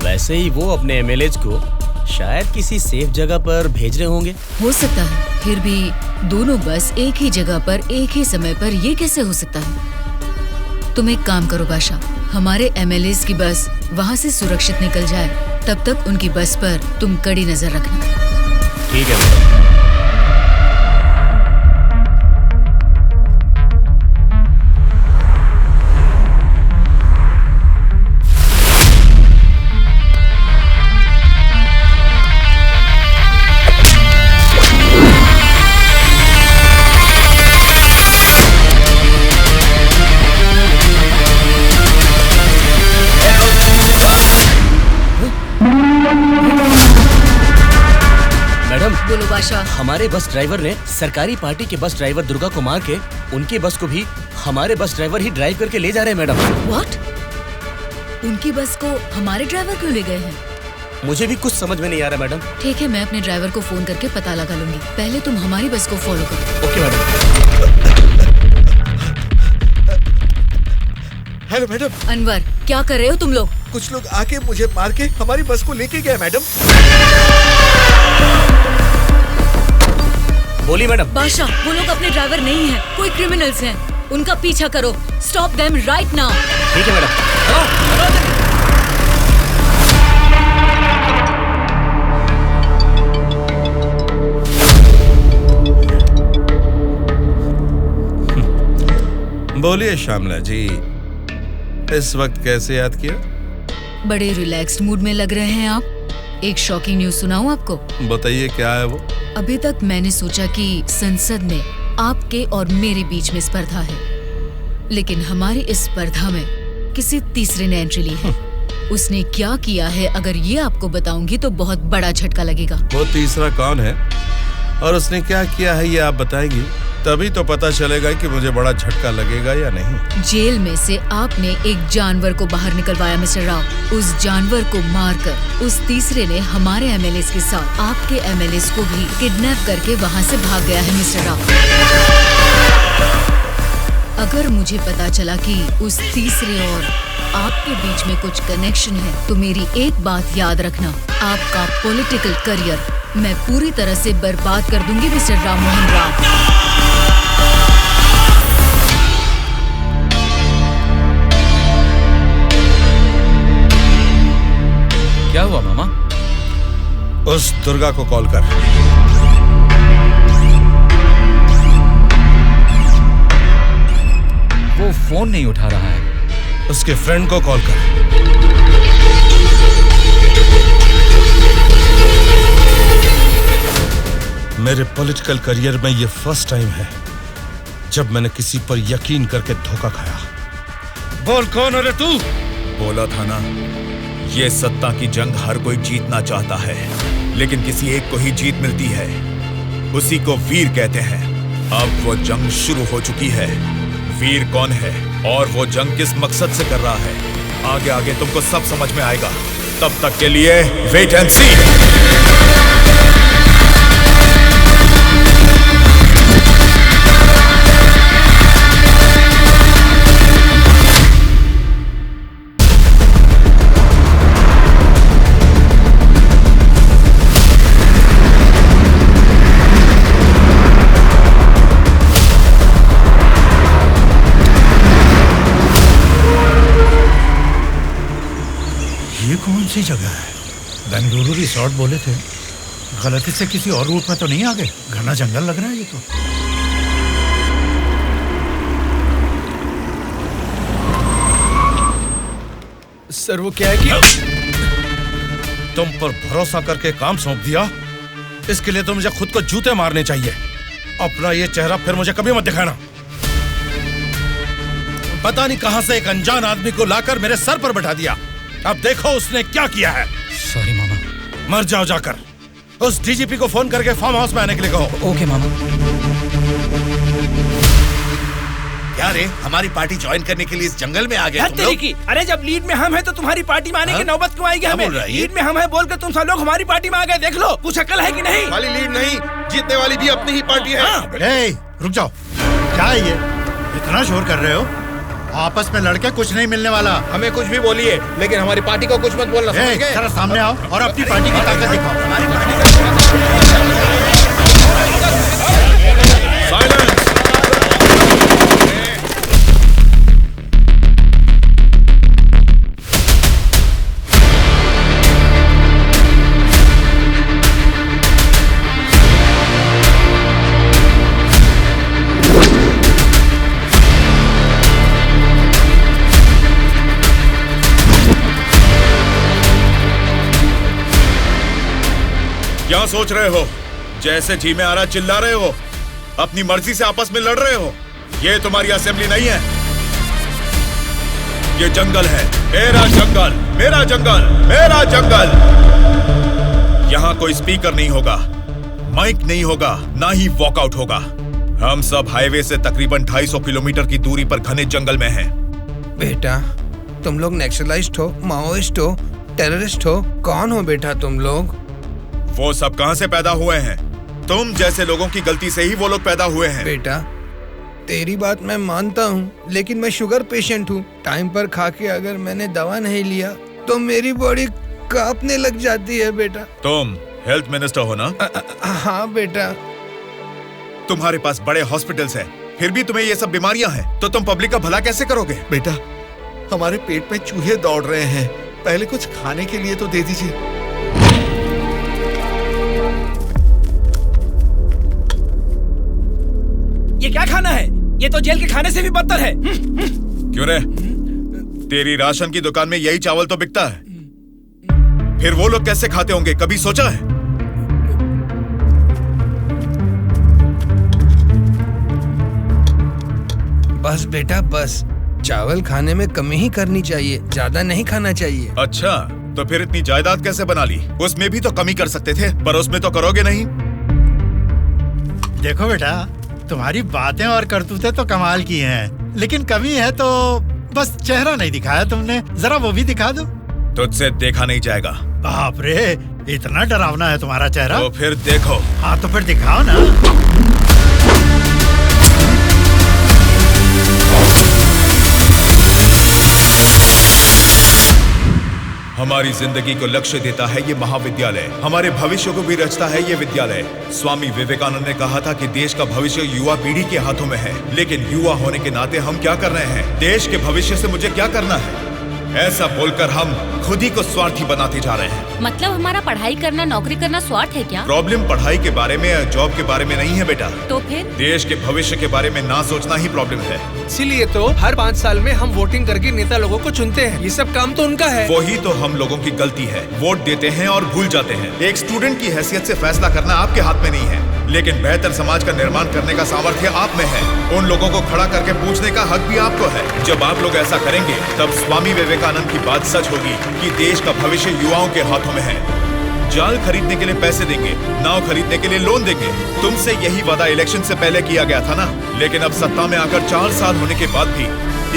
वैसे ही वो अपने एमएलएज को शायद किसी सेफ जगह पर भेज रहे होंगे। हो सकता है, फिर भी दोनों बस एक ही जगह पर एक ही समय पर ये कैसे हो सकता है? तुम एक काम करो बादशाह, हमारे एमएलएज की बस वहाँ से सुरक्षित निकल जाए, तब तक उनकी बस पर तुम कड़ी नजर रखना। ठीक है मैडम। बोलो बादशाह। हमारे बस ड्राइवर ने सरकारी पार्टी के बस ड्राइवर दुर्गा को मार के उनकी बस को भी हमारे बस ड्राइवर ही ड्राइव करके ले जा रहे हैं मैडम। व्हाट? उनकी बस को हमारे ड्राइवर क्यों ले गए हैं? मुझे भी कुछ समझ में नहीं आ रहा मैडम। ठीक है, मैं अपने ड्राइवर को फोन करके पता लगा लूंगी। पहले तुम हमारी बस को फॉलो करो। Okay madam. Hello madam. Anwar, क्या कर रहे हो तुम लोग? कुछ लोग आके मुझे मार के हमारी बस को लेके गए मैडम। बोली मैडम। बादशाह, वो लोग अपने ड्राइवर नहीं हैं, कोई क्रिमिनल्स हैं। उनका पीछा करो। Stop them right now. ठीक है मैडम। बोलिए श्यामला जी, इस वक्त कैसे याद किया? बड़े रिलैक्स्ड मूड में लग रहे हैं आप। एक शॉकिंग न्यूज सुनाऊं आपको? बताइए, क्या है वो? अभी तक मैंने सोचा कि संसद में आपके और मेरे बीच में स्पर्धा है, लेकिन हमारी इस स्पर्धा में किसी तीसरे ने एंट्री ली है। उसने क्या किया है अगर ये आपको बताऊंगी तो बहुत बड़ा झटका लगेगा। वो तीसरा कौन है और उसने क्या किया है ये आप बताएंगी, तभी तो पता चलेगा कि मुझे बड़ा झटका लगेगा या नहीं। जेल में से आपने एक जानवर को बाहर निकलवाया मिस्टर राव। उस जानवर को मारकर उस तीसरे ने हमारे एमएलएस के साथ आपके एमएलएस को भी किडनैप करके वहाँ से भाग गया है मिस्टर राव। अगर मुझे पता चला कि उस तीसरे और आपके बीच में कुछ कनेक्शन है तो मेरी एक बात याद रखना, आपका पॉलिटिकल करियर मैं पूरी तरह से बर्बाद कर दूंगी मिस्टर राम मोहन राव। क्या हुआ मामा? उस दुर्गा को कॉल कर। वो फोन नहीं उठा रहा है। उसके फ्रेंड को कॉल कर। मेरे पॉलिटिकल करियर में ये फर्स्ट टाइम है जब मैंने किसी पर यकीन करके धोखा खाया। बोल कौन है रे तू? बोला था ना, ये सत्ता की जंग हर कोई जीतना चाहता है, लेकिन किसी एक को ही जीत मिलती है, उसी को वीर कहते हैं। अब वो जंग शुरू हो चुकी है। वीर कौन है और वो जंग किस मकसद से कर रहा है, आगे आगे तुमको सब समझ में आएगा। तब तक के लिए वेट एंड सी। कौन सी जगह है? बेंगलुरु रिसोर्ट बोले थे, गलती से किसी और रूट में तो नहीं आ गए? घना जंगल लग रहा है ये तो। सर वो क्या है कि तुम पर भरोसा करके काम सौंप दिया, इसके लिए तो मुझे खुद को जूते मारने चाहिए। अपना ये चेहरा फिर मुझे कभी मत दिखाना। पता नहीं कहां से एक अनजान आदमी को लाकर मेरे सर पर बैठा दिया। अब देखो उसने क्या किया है। सॉरी मामा। मर जाओ जाकर। उस डीजीपी को फोन करके फार्म हाउस में आने के लिए कहो। ओके मामा। क्या रे, हमारी पार्टी ज्वाइन करने के लिए इस जंगल में आ गए तुम लोग? अरे जब लीड में हम हैं तो तुम्हारी पार्टी में आने की नौबत क्यों आएगी हमें? लीड में हम हैं बोलकर तुम सब लोग हमारी पार्टी में आ गए। देख लो, कुछ अकल है कि नहीं? खाली लीड नहीं, जीतने वाली भी अपनी ही पार्टी है। रुक जाओ, क्या है ये? इतना शोर कर रहे हो? आपस में लड़के कुछ नहीं मिलने वाला। हमें कुछ भी बोलिए, लेकिन हमारी पार्टी को कुछ मत बोलना। समझ गए? जरा सामने आओ और अपनी पार्टी की ताकत दिखाओ। हमारी पार्टी क्या सोच रहे हो? जैसे जी में आ रहा चिल्ला रहे हो, अपनी मर्जी से आपस में लड़ रहे हो। ये तुम्हारी असेंबली नहीं है, ये जंगल है। मेरा जंगल, मेरा जंगल, मेरा जंगल। यहाँ कोई स्पीकर नहीं होगा, माइक नहीं होगा, ना ही वॉकआउट होगा। हम सब हाईवे से तकरीबन 250 किलोमीटर की दूरी पर घने जंगल में हैं। बेटा, तुम लोग नक्सलाइस्ट हो, माओइस्ट हो, टेररिस्ट हो, कौन हो बेटा तुम लोग? वो सब कहां से पैदा हुए हैं? तुम जैसे लोगों की गलती से ही वो लोग पैदा हुए हैं। बेटा, तेरी बात मैं मानता हूँ, लेकिन मैं शुगर पेशेंट हूँ। टाइम पर खा के अगर मैंने दवा नहीं लिया तो मेरी बॉडी कांपने लग जाती है बेटा। तुम हेल्थ मिनिस्टर हो ना? हाँ बेटा। तुम्हारे पास बड़े हॉस्पिटल्स हैं, फिर भी तुम्हें ये सब बीमारियां हैं, तो तुम पब्लिक का भला कैसे करोगे? बेटा, हमारे पेट में चूहे दौड़ रहे हैं, पहले कुछ खाने के लिए तो दे दीजिए। ये क्या खाना है? ये तो जेल के खाने से भी बदतर है। क्यों रे? तेरी राशन की दुकान में यही चावल तो बिकता है, फिर वो लोग कैसे खाते होंगे, कभी सोचा है? बस बेटा बस, चावल खाने में कमी ही करनी चाहिए, ज्यादा नहीं खाना चाहिए। अच्छा, तो फिर इतनी जायदाद कैसे बना ली? उसमें भी तो कमी कर सकते थे, पर उसमें तो करोगे नहीं। देखो बेटा, तुम्हारी बातें और करतूतें तो कमाल की हैं, लेकिन कमी है तो बस चेहरा नहीं दिखाया तुमने, जरा वो भी दिखा दो। तुझसे देखा नहीं जाएगा। बाप रे, इतना डरावना है तुम्हारा चेहरा? तो फिर देखो। हाँ तो फिर दिखाओ ना। हमारी जिंदगी को लक्ष्य देता है ये महाविद्यालय, हमारे भविष्य को भी रचता है ये विद्यालय। स्वामी विवेकानंद ने कहा था कि देश का भविष्य युवा पीढ़ी के हाथों में है, लेकिन युवा होने के नाते हम क्या कर रहे हैं? देश के भविष्य से मुझे क्या करना है, ऐसा बोलकर हम खुद ही को स्वार्थी बनाते जा रहे हैं। मतलब हमारा पढ़ाई करना, नौकरी करना स्वार्थ है क्या? प्रॉब्लम पढ़ाई के बारे में या जॉब के बारे में नहीं है बेटा, तो फिर देश के भविष्य के बारे में ना सोचना ही प्रॉब्लम है। इसीलिए तो हर 5 साल में हम वोटिंग करके नेता लोगों को चुनते हैं, ये सब काम तो उनका है। वही तो हम लोगों की गलती है, वोट देते हैं और भूल जाते हैं। एक स्टूडेंट की हैसियत से फैसला करना आपके हाथ में नहीं है, लेकिन बेहतर समाज का निर्माण करने का सामर्थ्य आप में है। उन लोगों को खड़ा करके पूछने का हक भी आपको है। जब आप लोग ऐसा करेंगे तब स्वामी विवेकानंद की बात सच होगी कि देश का भविष्य युवाओं के हाथों में है। जाल खरीदने के लिए पैसे देंगे, नाव खरीदने के लिए लोन देंगे। तुमसे यही वादा इलेक्शन से पहले किया गया था ना, लेकिन अब सत्ता में आकर 4 साल होने के बाद भी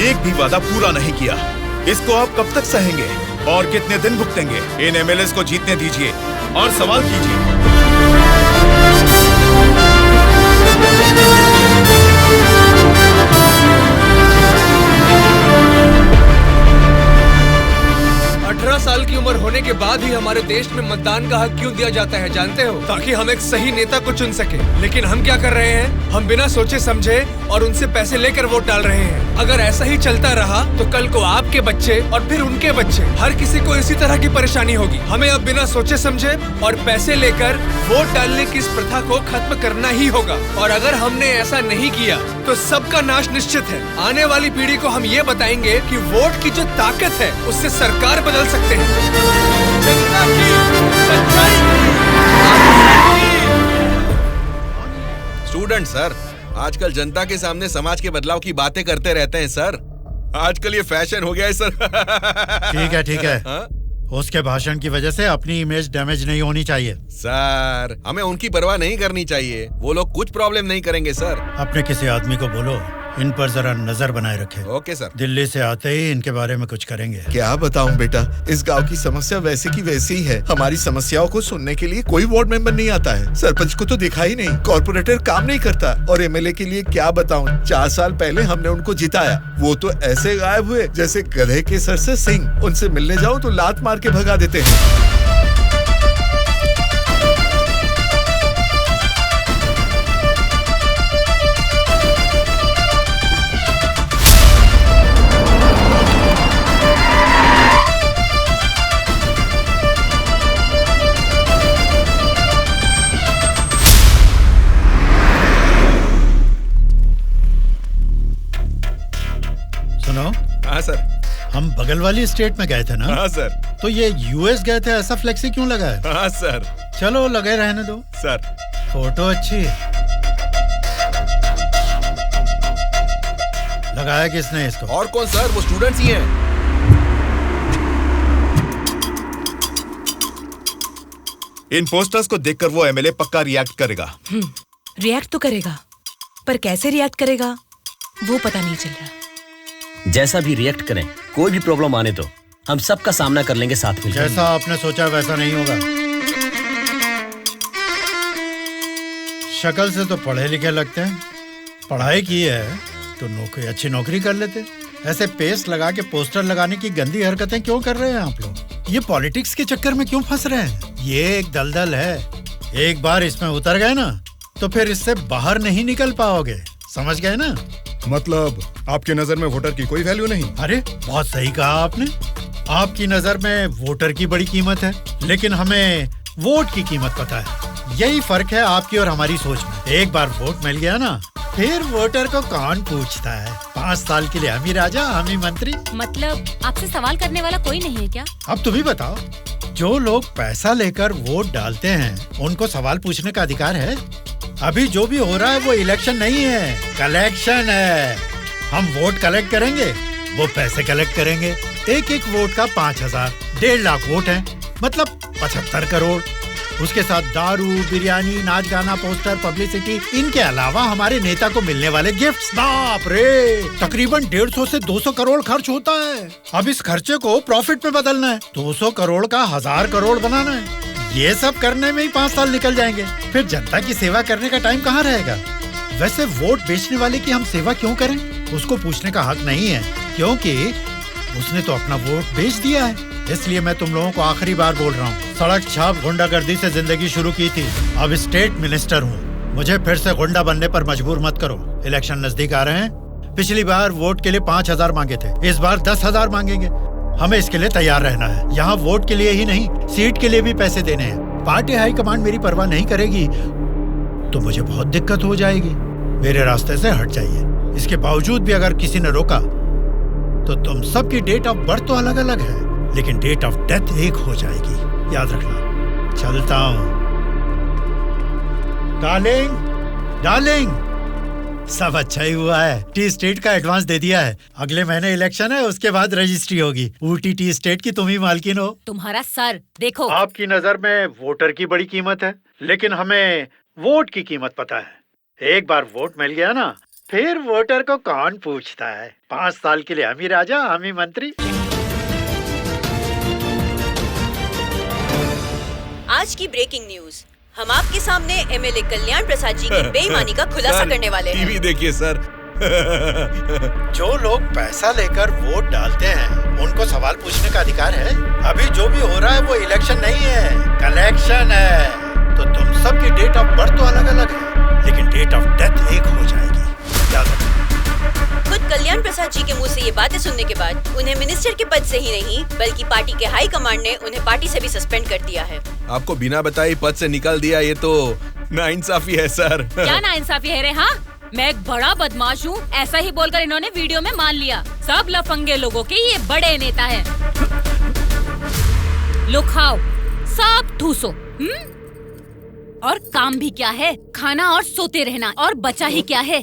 एक भी वादा पूरा नहीं किया। इसको आप कब तक सहेंगे और कितने दिन भुगतेंगे? इन एमएलएस को जीतने दीजिए और सवाल कीजिए। 18 साल की उम्र होने के बाद ही हमारे देश में मतदान का हक क्यों दिया जाता है जानते हो? ताकि हम एक सही नेता को चुन सके। लेकिन हम क्या कर रहे हैं? हम बिना सोचे समझे और उनसे पैसे लेकर वोट डाल रहे हैं। अगर ऐसा ही चलता रहा तो कल को आपके बच्चे और फिर उनके बच्चे, हर किसी को इसी तरह की परेशानी होगी। हमें अब बिना सोचे समझे और पैसे लेकर वोट डालने की इस प्रथा को खत्म करना ही होगा। और अगर हमने ऐसा नहीं किया तो सबका नाश निश्चित है। आने वाली पीढ़ी को हम ये बताएंगे कि वोट की जो ताकत है उससे सरकार बदल सकते हैं। जनता की सच्चाई। स्टूडेंट सर, आजकल जनता के सामने समाज के बदलाव की बातें करते रहते हैं सर। आजकल ये फैशन हो गया है सर। ठीक है। हाँ? उसके भाषण की वजह से अपनी इमेज डैमेज नहीं होनी चाहिए। सर, हमें उनकी परवाह नहीं करनी चाहिए। वो लोग कुछ प्रॉब्लम नहीं करेंगे सर। अपने किसी आदमी को बोलो इन पर जरा नजर बनाए रखे। Okay sir. दिल्ली से आते ही इनके बारे में कुछ करेंगे। क्या बताऊं बेटा, इस गांव की समस्या वैसे की वैसी ही है। हमारी समस्याओं को सुनने के लिए कोई वार्ड मेंबर नहीं आता है। सरपंच को तो देखा ही नहीं, कॉर्पोरेटर काम नहीं करता, और एमएलए के लिए क्या बताऊं। 4 साल पहले हमने उनको जिताया, वो तो ऐसे गायब हुए जैसे गधे के सर से सिंह। उनसे मिलने जाऊं तो लात मार के भगा देते हैं। हाँ सर। हम बगल वाली स्टेट में गए थे ना? हाँ सर। तो ये यूएस गए थे, ऐसा फ्लेक्सी क्यों लगा है? हाँ सर। चलो लगे रहने दो सर। फोटो अच्छी है। लगाया किसने इसको? और कौन सर, वो स्टूडेंट्स ही हैं। इन पोस्टर्स को देखकर वो एमएलए पक्का रिएक्ट करेगा। रिएक्ट तो करेगा, पर कैसे रिएक्ट करेगा वो पता नहीं चल रहा। जैसा भी रिएक्ट करें, कोई भी प्रॉब्लम आने दो, हम सबका सामना कर लेंगे साथ में। जैसा आपने सोचा वैसा नहीं होगा। शक्ल से तो पढ़े लिखे लगते हैं, पढ़ाई की है तो नौकरी, अच्छी नौकरी कर लेते। ऐसे पेस्ट लगा के पोस्टर लगाने की गंदी हरकतें क्यों कर रहे हैं आप लोग? ये पॉलिटिक्स के चक्कर में क्यों फंस रहे हैं? ये एक दलदल है, एक बार इसमें उतर गए ना तो फिर इससे बाहर नहीं निकल पाओगे। समझ गए ना? मतलब आपकी नजर में वोटर की कोई वैल्यू नहीं? अरे बहुत सही कहा आपने। आपकी नजर में वोटर की बड़ी कीमत है, लेकिन हमें वोट की कीमत पता है। यही फर्क है आपकी और हमारी सोच में। एक बार वोट मिल गया ना, फिर वोटर को कौन पूछता है। 5 साल के लिए हम ही राजा, हम ही मंत्री। मतलब आपसे सवाल करने वाला कोई नहीं है क्या? अब तुम ही बताओ, जो लोग पैसा लेकर वोट डालते हैं उनको सवाल पूछने का अधिकार है? अभी जो भी हो रहा है वो इलेक्शन नहीं है, कलेक्शन है। हम वोट कलेक्ट करेंगे, वो पैसे कलेक्ट करेंगे। एक एक वोट का 5,000, 1.5 लाख वोट हैं, मतलब 75 करोड़। उसके साथ दारू, बिरयानी, नाच गाना, पोस्टर, पब्लिसिटी, इनके अलावा हमारे नेता को मिलने वाले गिफ्ट्स। बाप रे, तकरीबन 150 से 200 करोड़ खर्च होता है। अब इस खर्चे को प्रॉफिट में बदलना है, 200 करोड़ का 1000 करोड़ बनाना है। ये सब करने में ही 5 साल निकल जाएंगे। फिर जनता की सेवा करने का टाइम कहाँ रहेगा? वैसे वोट बेचने वाले की हम सेवा क्यों करें? उसको पूछने का हक नहीं है, क्योंकि उसने तो अपना वोट बेच दिया है। इसलिए मैं तुम लोगों को आखिरी बार बोल रहा हूँ, सड़क छाप गुंडागर्दी से जिंदगी शुरू की थी, अब स्टेट मिनिस्टर हूँ। मुझे फिर से गुंडा बनने पर मजबूर मत करो। इलेक्शन नजदीक आ रहे हैं। पिछली बार वोट के लिए 5,000 मांगे थे, इस बार 10,000 मांगेंगे। हमें इसके लिए तैयार रहना है। यहाँ वोट के लिए ही नहीं, सीट के लिए भी पैसे देने हैं। पार्टी हाईकमांड मेरी परवाह नहीं करेगी तो मुझे बहुत दिक्कत हो जाएगी। मेरे रास्ते से हट जाइए। इसके बावजूद भी अगर किसी ने रोका तो तुम सबकी डेट ऑफ बर्थ तो अलग अलग है, लेकिन डेट ऑफ डेथ एक हो जाएगी, याद रखना। चलता हूँ। डार्लिंग, डार्लिंग, सब अच्छा ही हुआ है। टी स्टेट का एडवांस दे दिया है। अगले महीने इलेक्शन है, उसके बाद रजिस्ट्री होगी। ऊटी टी स्टेट की तुम ही मालकिन हो। तुम्हारा सर देखो। आपकी नजर में वोटर की बड़ी कीमत है, लेकिन हमें वोट की कीमत पता है। एक बार वोट मिल गया ना, फिर वोटर को कौन पूछता है। 5 साल के लिए हम ही राजा, हम ही मंत्री। आज की ब्रेकिंग न्यूज, हम आपके सामने एमएलए कल्याण प्रसाद जी की बेईमानी का खुलासा करने वाले हैं। टीवी देखिए सर। जो लोग पैसा लेकर वोट डालते हैं, उनको सवाल पूछने का अधिकार है। अभी जो भी हो रहा है वो इलेक्शन नहीं है, कलेक्शन है। तो तुम सबकी डेट ऑफ बर्थ तो अलग अलग है, लेकिन डेट ऑफ डेथ एक हो जाएगी, याद रखना। खुद कल्याण प्रसाद जी के मुंह से ये बातें सुनने के बाद उन्हें मिनिस्टर के पद से ही नहीं, बल्कि पार्टी के हाई कमांड ने उन्हें पार्टी से भी सस्पेंड कर दिया है। आपको बिना बताए पद से निकाल दिया, ये तो नाइंसाफी है सर। क्या नाइंसाफी है रे? हाँ, मैं एक बड़ा बदमाश हूँ, ऐसा ही बोलकर इन्होंने वीडियो में मान लिया। सब लफंगे लोगों के ये बड़े नेता हैं। लो खाओ, सब ठूसो। और काम भी क्या है? खाना और सोते रहना। और बचा ही क्या है?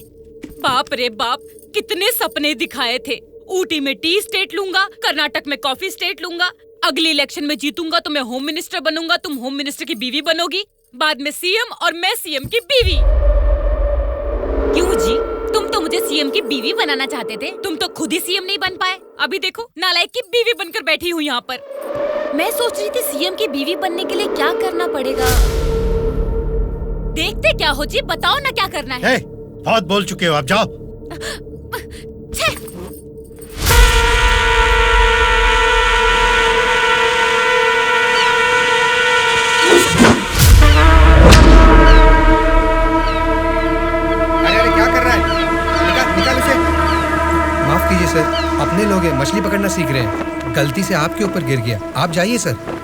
बाप रे बाप, कितने सपने दिखाए थे। ऊटी में टी स्टेट लूंगा, कर्नाटक में कॉफी स्टेट लूंगा, अगली इलेक्शन में जीतूंगा तो मैं होम मिनिस्टर बनूंगा, तुम होम मिनिस्टर की बीवी बनोगी, बाद में सीएम और मैं सीएम की बीवी। क्यों जी, तुम तो मुझे सीएम की बीवी बनाना चाहते थे, तुम तो खुद ही सीएम नहीं बन पाए। अभी देखो, नालायक की बीवी बनकर बैठी हूँ यहाँ पर। मैं सोच रही थी सीएम की बीवी बनने के लिए क्या करना पड़ेगा। देखते क्या हो जी, बताओ ना क्या करना है। बहुत बोल चुके हो, आप जाओ। अरे क्या कर रहा है? निकाल उसे। माफ कीजिए सर, अपने लोग हैं, मछली पकड़ना सीख रहे हैं, गलती से आपके ऊपर गिर गया। आप जाइए सर।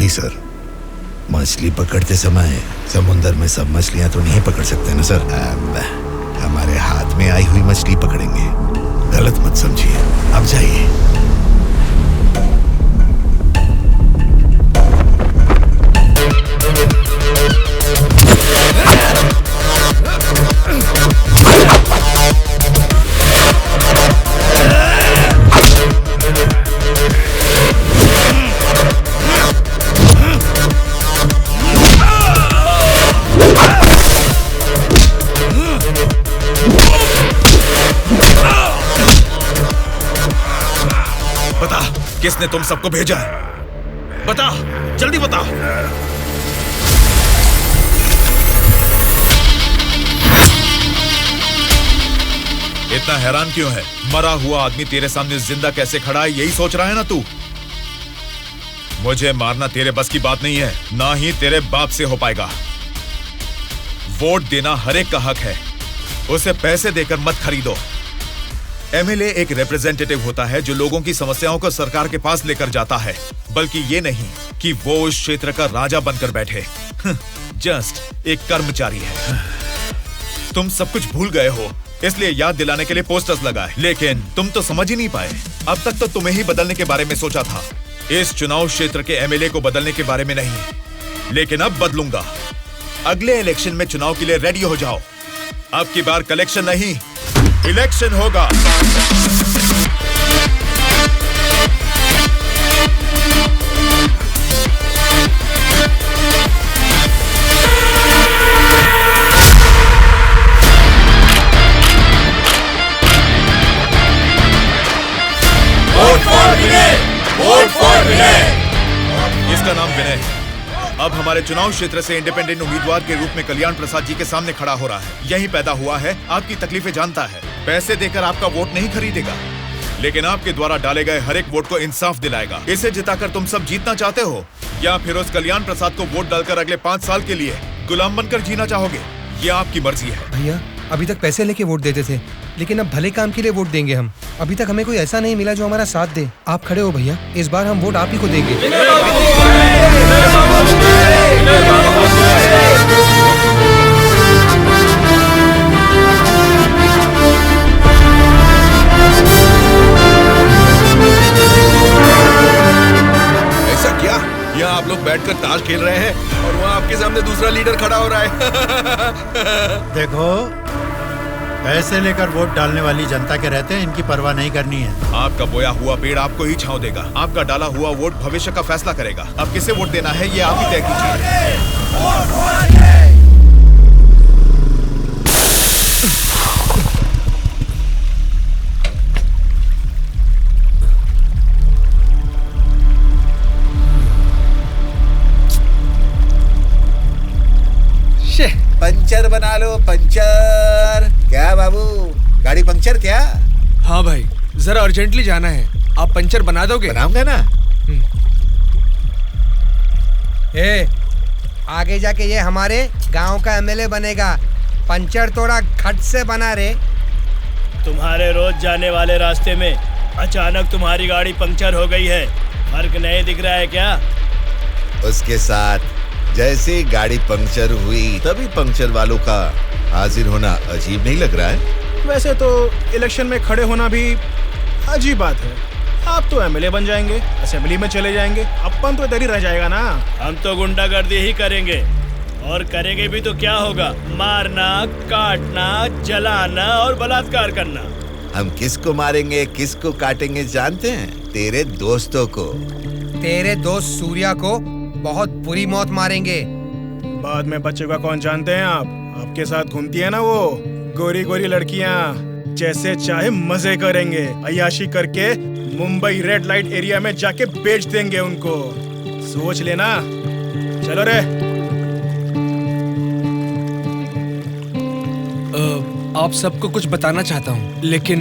सर, मछली पकड़ते समय समुंदर में सब मछलियां तो नहीं पकड़ सकते ना सर। हमारे हाथ में आई हुई मछली पकड़ेंगे, गलत मत समझिए। अब जाइए। किसने तुम सबको भेजा है? बता, जल्दी बता। इतना हैरान क्यों है? मरा हुआ आदमी तेरे सामने जिंदा कैसे खड़ा है, यही सोच रहा है ना तू? मुझे मारना तेरे बस की बात नहीं है, ना ही तेरे बाप से हो पाएगा। वोट देना हर एक का हक है, उसे पैसे देकर मत खरीदो। एमएलए एक रिप्रेजेंटेटिव होता है जो लोगों की समस्याओं को सरकार के पास लेकर जाता है, बल्कि ये नहीं कि वो उस क्षेत्र का राजा बनकर बैठे। जस्ट एक कर्मचारी है। तुम सब कुछ भूल गए हो, इसलिए याद दिलाने के लिए पोस्टर्स लगाए, लेकिन तुम तो समझ ही नहीं पाए। अब तक तो तुम्हें ही बदलने के बारे में सोचा था, इस चुनाव क्षेत्र के एमएलए को बदलने के बारे में नहीं, लेकिन अब बदलूंगा। अगले इलेक्शन में चुनाव के लिए रेडी हो जाओ। अब की बार कलेक्शन नहीं, इलेक्शन होगा। इसका नाम विनय है। अब हमारे चुनाव क्षेत्र से इंडिपेंडेंट उम्मीदवार के रूप में कल्याण प्रसाद जी के सामने खड़ा हो रहा है। यही पैदा हुआ है, आपकी तकलीफें जानता है, पैसे देकर आपका वोट नहीं खरीदेगा, लेकिन आपके द्वारा डाले गए हर एक वोट को इंसाफ दिलाएगा। इसे जिताकर तुम सब जीतना चाहते हो, या फिर उस कल्याण प्रसाद को वोट डालकर अगले 5 साल के लिए गुलाम बनकर जीना चाहोगे? ये आपकी मर्जी है। भैया अभी तक पैसे लेके वोट देते थे, लेकिन अब भले काम के लिए वोट देंगे हम। अभी तक हमें कोई ऐसा नहीं मिला जो हमारा साथ दे। आप खड़े हो भैया, इस बार हम वोट आप ही को देंगे। ऐसा क्या? यहाँ आप लोग बैठकर ताश खेल रहे हैं और वहाँ आपके सामने दूसरा लीडर खड़ा हो रहा है। देखो, पैसे लेकर वोट डालने वाली जनता के रहते हैं, इनकी परवाह नहीं करनी है। आपका बोया हुआ पेड़ आपको ही छांव देगा। आपका डाला हुआ वोट भविष्य का फैसला करेगा। अब किसे वोट देना है ये आप ही तय कीजिए। पंचर बना लो, पंचर। क्या बाबू, गाड़ी पंचर क्या? हाँ भाई, जरा अर्जेंटली जाना है, आप पंचर बना दोगे? बनाऊंगा ना। आगे जाके ये हमारे गांव का एमएलए बनेगा। पंचर थोड़ा खट से बना रे। तुम्हारे रोज जाने वाले रास्ते में अचानक तुम्हारी गाड़ी पंक्चर हो गई है, फर्क नहीं दिख रहा है क्या? उसके साथ जैसे गाड़ी पंक्चर हुई तभी पंक्चर वालों का हाजिर होना अजीब नहीं लग रहा है? वैसे तो इलेक्शन में खड़े होना भी अजीब बात है। आप तो एमएलए बन जाएंगे, असेंबली में चले जाएंगे, अपन तो इधर ही रह जाएगा ना। हम तो गुंडागर्दी ही करेंगे, और करेंगे भी तो क्या होगा? मारना, काटना, जलाना और बलात्कार करना। हम किसको मारेंगे, किसको काटेंगे जानते हैं? तेरे दोस्तों को। तेरे दोस्त सूर्या को बहुत बुरी मौत मारेंगे। बाद में बच्चों कौन जानते हैं आप? आपके साथ घूमती है ना वो गोरी गोरी लड़कियां, जैसे चाहे मजे करेंगे, अय्याशी करके मुंबई रेड लाइट एरिया में जाके बेच देंगे उनको। सोच लेना। चलो रे। आप सबको कुछ बताना चाहता हूँ, लेकिन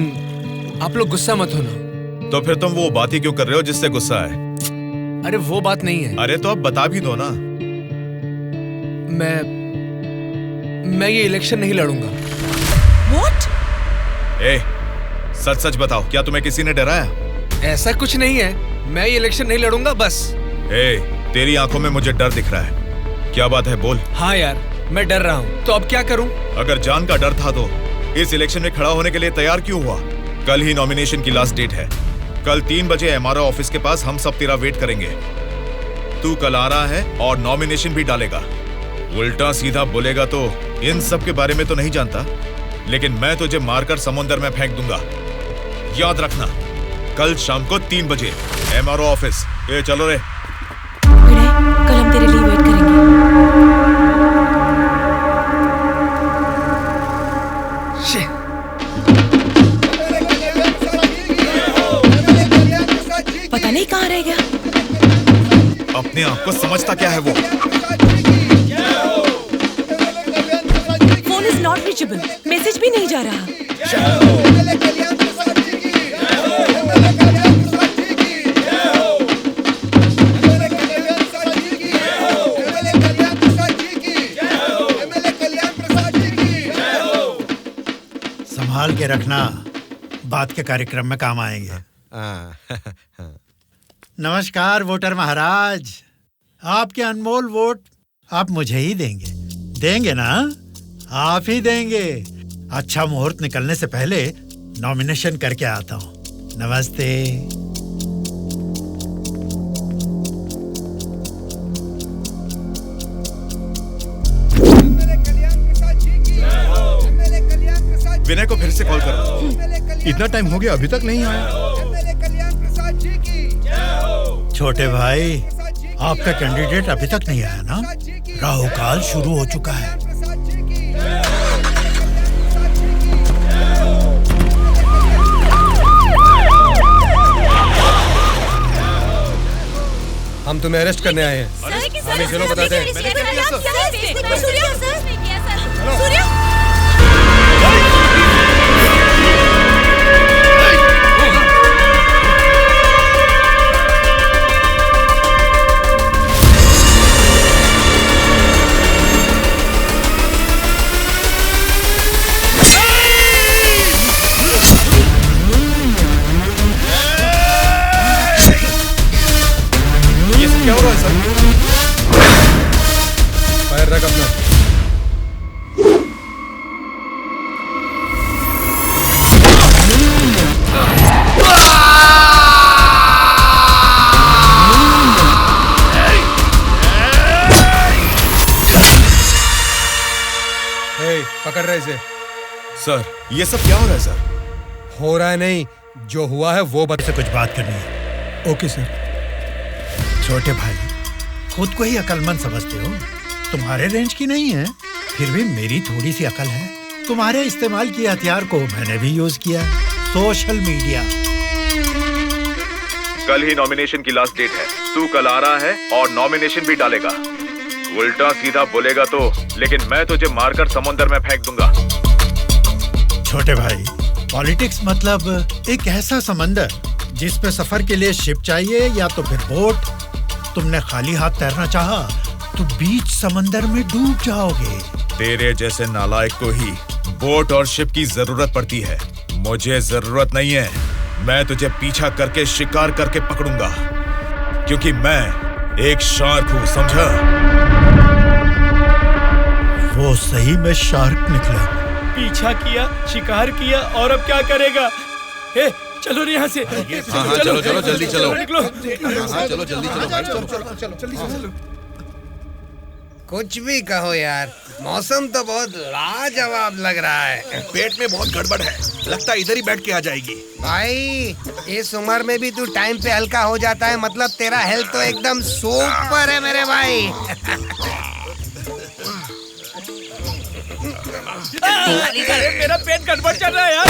आप लोग गुस्सा मत होना। तो फिर तुम वो बात ही क्यों कर रहे हो जिससे गुस्सा है? अरे वो बात नहीं है। अरे तो अब बता भी दो ना। मैं ये इलेक्शन नहीं लड़ूंगा। What? सच सच बताओ, क्या तुम्हें किसी ने डराया? ऐसा कुछ नहीं है, मैं ये इलेक्शन नहीं लड़ूंगा बस। तेरी आंखों में मुझे डर दिख रहा है। क्या बात है, बोल। हाँ यार, मैं डर रहा हूँ, तो अब क्या करूँ? अगर जान का डर था तो इस इलेक्शन में खड़ा होने के लिए तैयार क्यों हुआ? कल ही नॉमिनेशन की लास्ट डेट है। कल 3 बजे एमआरओ ऑफिस के पास हम सब तेरा वेट करेंगे। तू कल आ रहा है और नॉमिनेशन भी डालेगा। उल्टा सीधा बोलेगा तो इन सब के बारे में तो नहीं जानता, लेकिन मैं तुझे मारकर समुंदर में फेंक दूंगा। याद रखना, कल शाम को 3 बजे एमआरओ ऑफिस। चलो रे। कल हम तेरे लिए वेट करेंगे। पता नहीं कहाँ रह गया। अपने आप को समझता क्या है वो? Phone is not reachable, message भी नहीं जा रहा। संभाल के रखना, बात के कार्यक्रम में काम आएंगे। नमस्कार वोटर महाराज, आपके अनमोल वोट आप मुझे ही देंगे ना? आप ही देंगे। अच्छा मुहूर्त निकलने से पहले नॉमिनेशन करके आता हूँ। नमस्ते। विनय को फिर से कॉल करो। इतना टाइम हो गया अभी तक नहीं आया। छोटे भाई, आपका कैंडिडेट अभी तक नहीं आया ना? राहु काल शुरू हो चुका है। हम तुम्हें अरेस्ट करने आए हैं। हमें चलो बताते हैं। क्या हो रहा है सर? फायर रख अपना। पकड़ रहे इसे। सर, ये सब क्या हो रहा है सर? हो रहा है नहीं, जो हुआ है वो से कुछ बात करनी है। Okay sir. छोटे भाई, खुद को ही अकलमंद समझते हो, तुम्हारे रेंज की नहीं है, फिर भी मेरी थोड़ी सी अकल है। तुम्हारे इस्तेमाल किए हथियार को मैंने भी यूज किया, सोशल मीडिया। कल ही नॉमिनेशन की लास्ट डेट है। तू कल आ रहा है और नॉमिनेशन भी डालेगा। उल्टा सीधा बोलेगा तो, लेकिन मैं तुझे मारकर समुद्र में फेंक दूंगा। छोटे भाई, पॉलिटिक्स मतलब एक ऐसा समंदर जिस पे सफर के लिए शिप चाहिए या तो फिर बोट। तुमने खाली हाथ तैरना चाहा तो बीच समंदर में डूब जाओगे। तेरे जैसे नालायक को ही बोट और शिप की जरूरत पड़ती है। मुझे जरूरत नहीं है। मैं तुझे पीछा करके शिकार करके पकड़ूंगा, क्योंकि मैं एक शार्क हूँ, समझा? वो सही में शार्क निकला। पीछा किया, शिकार किया, और अब क्या करेगा? चलो यहाँ से। हाँ, चलो चलो जल्दी चलो। निकलो। हाँ, चलो जल्दी चलो। कुछ भी कहो यार, मौसम तो बहुत लाजवाब लग रहा है। पेट में बहुत गड़बड़ है, लगता है इधर ही बैठ के आ जाएगी। भाई, इस उम्र में भी तू टाइम पे हल्का हो जाता है, मतलब तेरा हेल्थ तो एकदम सुपर है मेरे भाई। मेरा पेट गड़बड़ चल रहा है यार।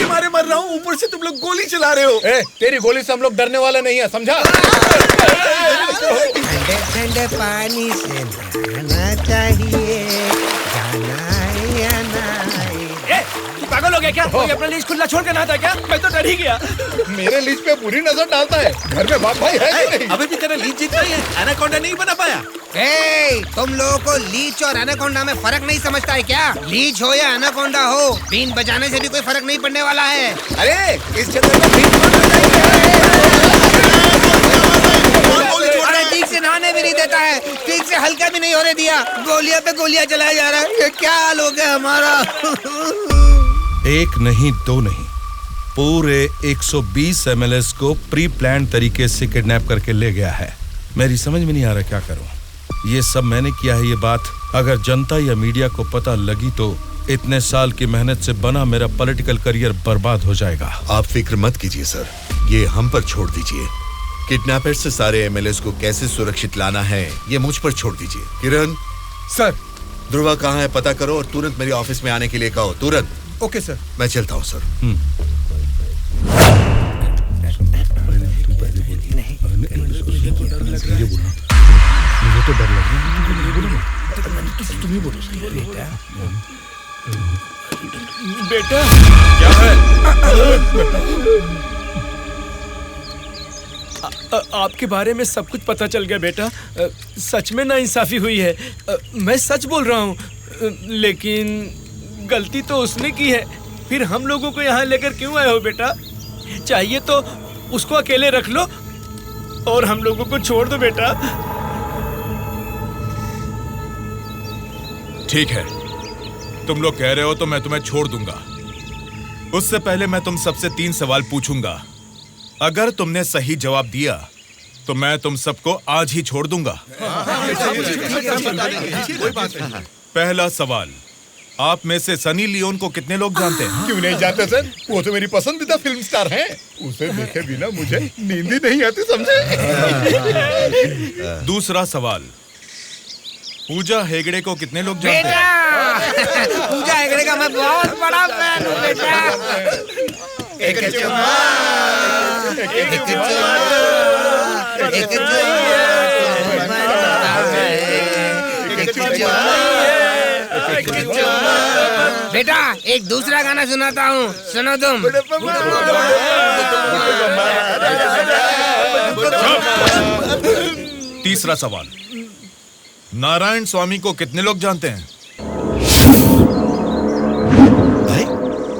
मारे मर रहा हूँ, ऊपर से तुम लोग गोली चला रहे हो। तेरी गोली से हम लोग डरने वाले नहीं है, समझा? ठंडे ठंडे पानी से नहाना चाहिए, जाना या ना। तू पागल हो गया क्या? कोई अपना लीज खुला छोड़ के नहाता है क्या? मैं तो डर ही गया। मेरे लीज पे बुरी नजर डालता है। घर में बाप भाई है कि नहीं? अभी भी तेरा लीज जीतना ही है, एनाकोंडा नहीं बना पाया। तुम लोगों को लीच और एनाकोंडा में फर्क नहीं समझता है क्या? लीच हो या एनाकोंडा हो, बीन बजाने से भी कोई फर्क नहीं पड़ने वाला है। अरे इस जंगल में बीन ठीक से नहाने भी नहीं देता है, ठीक से हल्का भी नहीं होने दिया, गोलियां पे गोलियां चलाया जा रहा है। ये क्या हाल हो गया हमारा? एक नहीं, दो नहीं, पूरे 120 एमएलएस को प्री प्लान तरीके से किडनैप करके ले गया है। मेरी समझ में नहीं आ रहा क्या करूं। ये सब मैंने किया है। ये बात अगर जनता या मीडिया को पता लगी तो इतने साल की मेहनत से बना मेरा पॉलिटिकल करियर बर्बाद हो जाएगा। आप फिक्र मत कीजिए सर, ये हम पर छोड़ दीजिए। किडनैपर्स से सारे एमएलएस को कैसे सुरक्षित लाना है ये मुझ पर छोड़ दीजिए। किरण सर, ध्रुवा कहाँ है पता करो और तुरंत मेरे ऑफिस में आने के लिए कहो, तुरंत। Okay sir. मैं चलता हूँ सर। मुझे तो डर लग रहा है। तुम ही बोलो बेटा। क्या है? आपके बारे में सब कुछ पता चल गया बेटा। सच में नाइंसाफी हुई है। मैं सच बोल रहा हूँ, लेकिन गलती तो उसने की है। फिर हम लोगों को यहाँ लेकर क्यों आए हो बेटा? चाहिए तो उसको अकेले रख लो और हम लोगों को छोड़ दो बेटा। ठीक है, तुम लोग कह रहे हो तो मैं तुम्हें छोड़ दूंगा। उससे पहले मैं तुम सबसे 3 सवाल पूछूंगा। अगर तुमने सही जवाब दिया तो मैं तुम सबको आज ही छोड़ दूंगा। पहला सवाल, आप में से सनी लियोन को कितने लोग जानते हैं? क्यों नहीं जानते सर, वो तो मेरी पसंदीदा फिल्म स्टार हैं। उसे देखे बिना मुझे नींद ही नहीं आती, समझे? दूसरा सवाल, पूजा हेगड़े को कितने लोग जानते हैं? पूजा हेगड़े का मैं बहुत बड़ा फैन हूँ बेटा। एक चुम्मा, एक चुम्मा, एक चुम्मा। बेटा एक दूसरा गाना सुनाता हूँ, सुनो तुम। तीसरा सवाल, नारायण स्वामी को कितने लोग जानते हैं? भाई